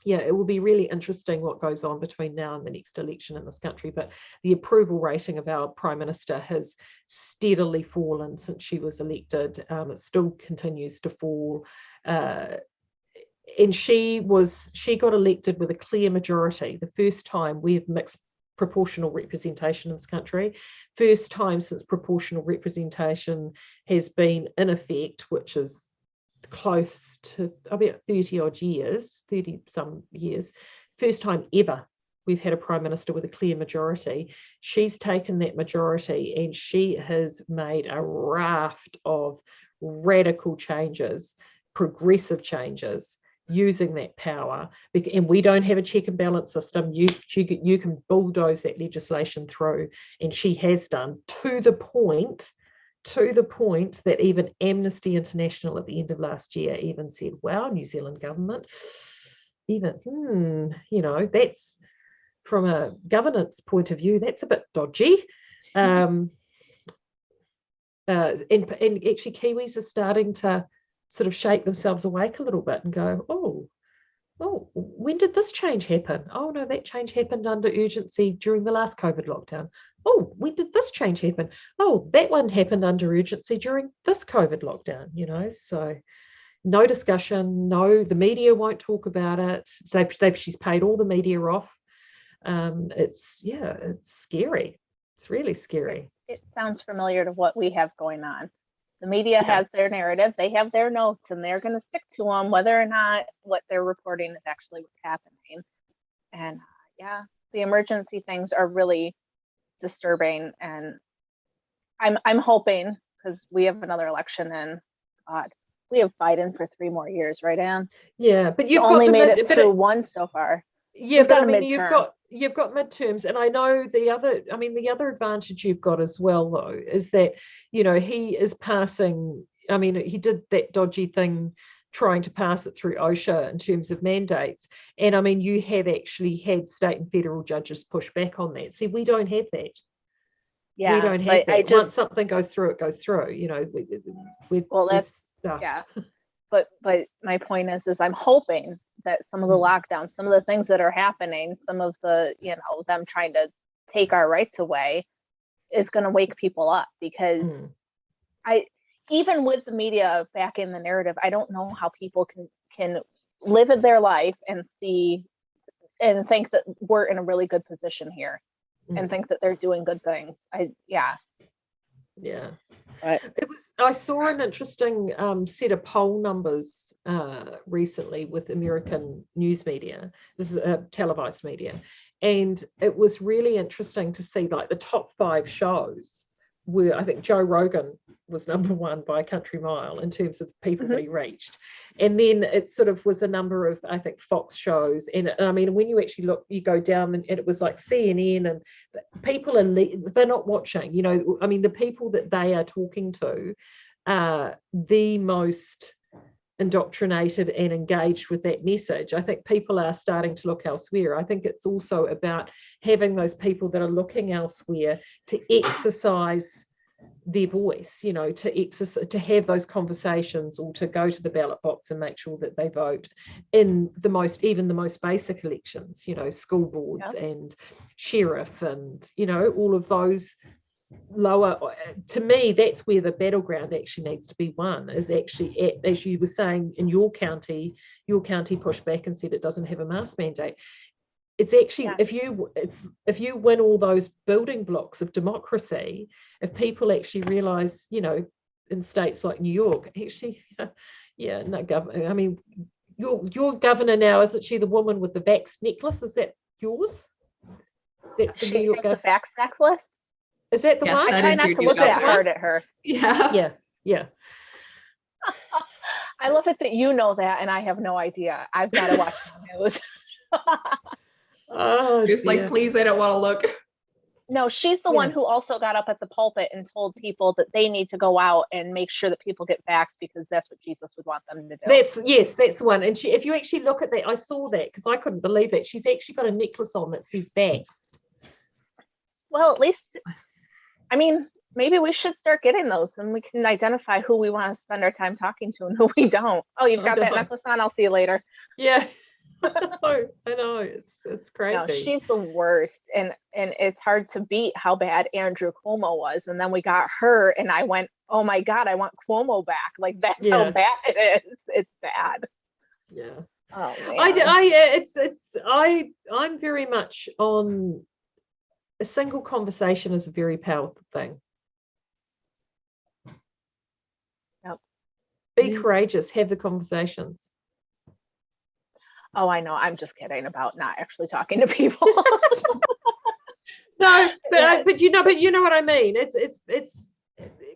C: yeah, it will be really interesting what goes on between now and the next election in this country. But the approval rating of our Prime Minister has steadily fallen since she was elected. It still continues to fall. And she got elected with a clear majority. The first time we have mixed proportional representation in this country. First time since proportional representation has been in effect, which is close to about 30 some years. First time ever we've had a Prime Minister with a clear majority. She's taken that majority and she has made a raft of radical changes, progressive changes, using that power. And we don't have a check and balance system. You can bulldoze that legislation through, and she has done, to the point that even Amnesty International at the end of last year even said, wow, New Zealand government, even, that's, from a governance point of view, that's a bit dodgy. And actually Kiwis are starting to sort of shake themselves awake a little bit and go, oh, when did this change happen? Oh no, that change happened under urgency during the last COVID lockdown. Oh, when did this change happen? Oh, that one happened under urgency during this COVID lockdown, so no discussion, no, the media won't talk about it. She's paid all the media off. It's scary. It's really scary.
B: It sounds familiar to what we have going on. The media has their narrative, they have their notes, and they're going to stick to them whether or not what they're reporting is actually what's happening. And the emergency things are really disturbing. And I'm hoping, because we have another election and we have Biden for 3 more years, right, Anne?
C: Yeah, but you've
B: only made it through one so far.
C: Yeah, but I mean, you've got midterms, and I know the other advantage you've got as well, though, is that he is passing. I mean, he did that dodgy thing, trying to pass it through OSHA in terms of mandates, and I mean, you have actually had state and federal judges push back on that. See, we don't have that.
B: Yeah,
C: we don't have that. Once something goes through, it goes through.
B: But my point is I'm hoping that some of the lockdowns, some of the things that are happening, some of the, them trying to take our rights away is going to wake people up, because even with the media back in the narrative, I don't know how people can live their life and see and think that we're in a really good position here and think that they're doing good things.
C: Yeah.
B: But
C: I saw an interesting set of poll numbers recently with American news media. This is televised media, and it was really interesting to see like the top 5 shows were, I think Joe Rogan was number 1 by a country mile in terms of people that he reached, and then it sort of was a number of, I think, Fox shows, and I mean when you actually look, you go down and it was like CNN, and people they're not watching, you know, I mean the people that they are talking to are the most indoctrinated and engaged with that message. I think people are starting to look elsewhere. I think it's also about having those people that are looking elsewhere to exercise their voice, you know, to have those conversations, or to go to the ballot box and make sure that they vote in even the most basic elections, you know, school boards and sheriff, and you know, all of those lower. To me, that's where the battleground actually needs to be won, is actually as you were saying, in your county pushed back and said it doesn't have a mask mandate. It's actually, if you win all those building blocks of democracy, if people actually realize, you know, in states like New York, actually, governor, I mean, your governor now, isn't she the woman with the vax necklace? Is that yours? That's the New York
B: the vax necklace.
C: Is that the one?
B: I try not to look that hard at her.
C: Yeah.
B: I love it that you know that and I have no idea. I've got to watch the news.
C: Oh,
A: just like, please, I don't want to look.
B: No, she's the one who also got up at the pulpit and told people that they need to go out and make sure that people get vaxxed, because that's what Jesus would want them to do.
C: That's the one. And if you actually look at that, I saw that because I couldn't believe it. She's actually got a necklace on that says vaxxed.
B: Well, at least, I mean, maybe we should start getting those, and we can identify who we want to spend our time talking to and who we don't. Oh, you've got that necklace on? I'll see you later.
C: Yeah. I know, it's crazy.
B: No, she's the worst, and it's hard to beat how bad Andrew Cuomo was, and then we got her, and I went, oh my God, I want Cuomo back. Like, that's how bad it is. It's bad.
C: Yeah.
B: Oh man.
C: I'm very much on a single conversation is a very powerful thing.
B: Yep.
C: Be courageous. Have the conversations.
B: Oh, I know. I'm just kidding about not actually talking to people.
C: No, but you know what I mean. It's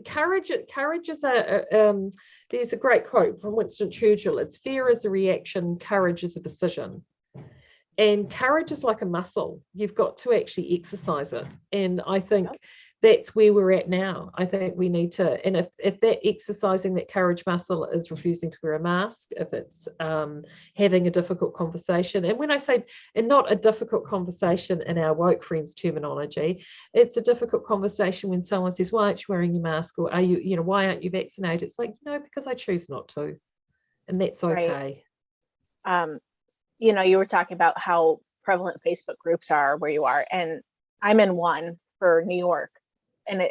C: courage. Courage is there's a great quote from Winston Churchill. It's fear is a reaction, courage is a decision. And courage is like a muscle. You've got to actually exercise it. And I think that's where we're at now. I think we need to, and if that exercising that courage muscle is refusing to wear a mask, if it's having a difficult conversation, and when I say, and not a difficult conversation in our woke friends terminology, it's a difficult conversation when someone says, why aren't you wearing your mask? Or why aren't you vaccinated? It's like, because I choose not to. And that's okay.
B: Right. You were talking about how prevalent Facebook groups are where you are, and I'm in one for New York. And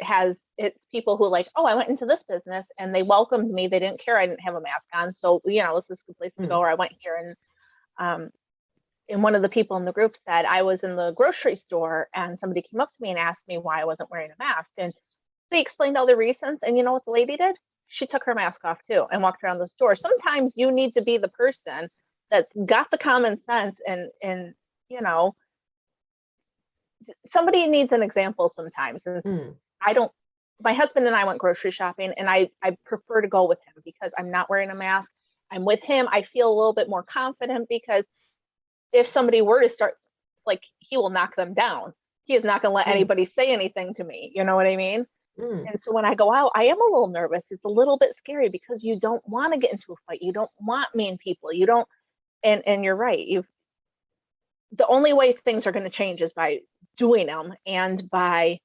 B: it's people who are like, oh, I went into this business and they welcomed me. They didn't care I didn't have a mask on. So, this is a good place to go. Or I went here, and one of the people in the group said, I was in the grocery store and somebody came up to me and asked me why I wasn't wearing a mask. And they explained all the reasons. And you know what the lady did? She took her mask off too and walked around the store. Sometimes you need to be the person that's got the common sense and somebody needs an example sometimes. And my husband and I went grocery shopping, and I prefer to go with him because I'm not wearing a mask. I'm with him. I feel a little bit more confident because if somebody were to start, like, he will knock them down. He is not going to let anybody say anything to me. You know what I mean? And so when I go out, I am a little nervous. It's a little bit scary because you don't want to get into a fight. You don't want mean people. You don't, and you're right. The only way things are going to change is by doing them, and by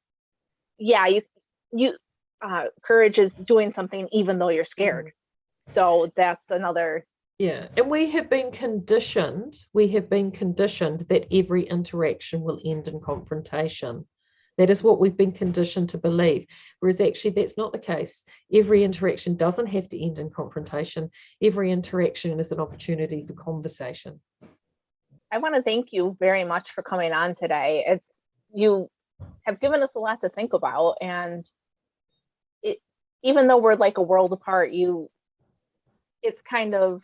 B: courage is doing something even though you're scared. So that's another.
C: And we have been conditioned that every interaction will end in confrontation. That is what we've been conditioned to believe, whereas actually that's not the case. Every interaction doesn't have to end in confrontation. Every interaction is an opportunity for conversation.
B: I want to thank you very much for coming on today. You have given us a lot to think about, and even though we're like a world apart, it's kind of,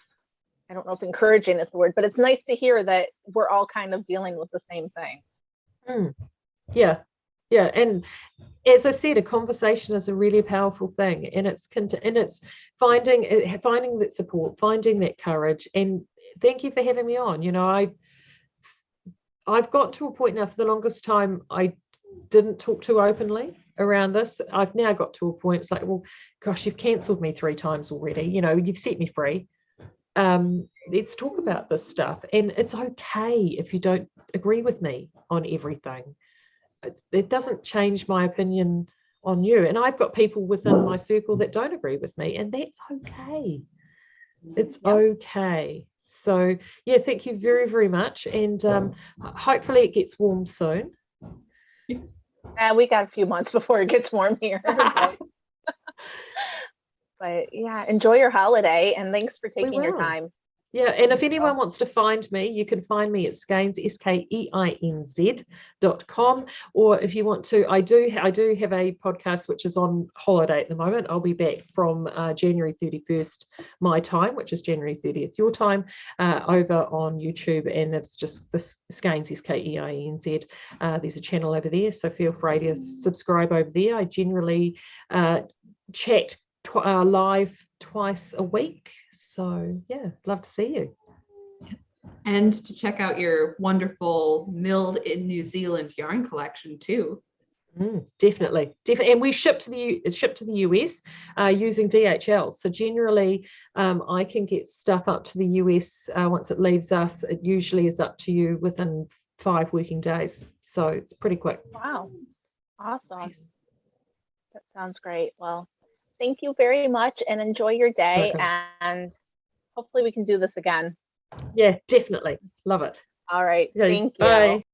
B: I don't know if encouraging is the word, but it's nice to hear that we're all kind of dealing with the same thing.
C: Yeah. And as I said, a conversation is a really powerful thing, and it's finding that support, finding that courage. And thank you for having me on. I've got to a point now, for the longest time I didn't talk too openly around this. I've now got to a point, it's like, well, gosh, you've cancelled me 3 times already, you've set me free. Let's talk about this stuff. And it's okay if you don't agree with me on everything. It doesn't change my opinion on you. And I've got people within my circle that don't agree with me, and that's okay. It's okay. So yeah, thank you very, very much. And hopefully it gets warm soon.
B: We got a few months before it gets warm here. But yeah, enjoy your holiday, and thanks for taking your time.
C: Yeah, and if anyone wants to find me, you can find me at Skeinz, SKEINZ.com. Or if you want to, I do have a podcast which is on holiday at the moment. I'll be back from January 31st my time, which is January 30th your time, over on YouTube, and it's just the Skeinz, SKEINZ. There's a channel over there, so feel free to subscribe over there. I generally chat live twice a week. So yeah, love to see you.
A: And to check out your wonderful milled in New Zealand yarn collection too.
C: Definitely. And we ship to the US using DHL. So generally, I can get stuff up to the US once it leaves us. It usually is up to you within 5 working days. So it's pretty quick.
B: Wow, awesome. Nice. That sounds great. Well, thank you very much, and enjoy your day. And hopefully we can do this again.
C: Yeah, definitely. Love it.
B: All right. Thank you.
C: Bye.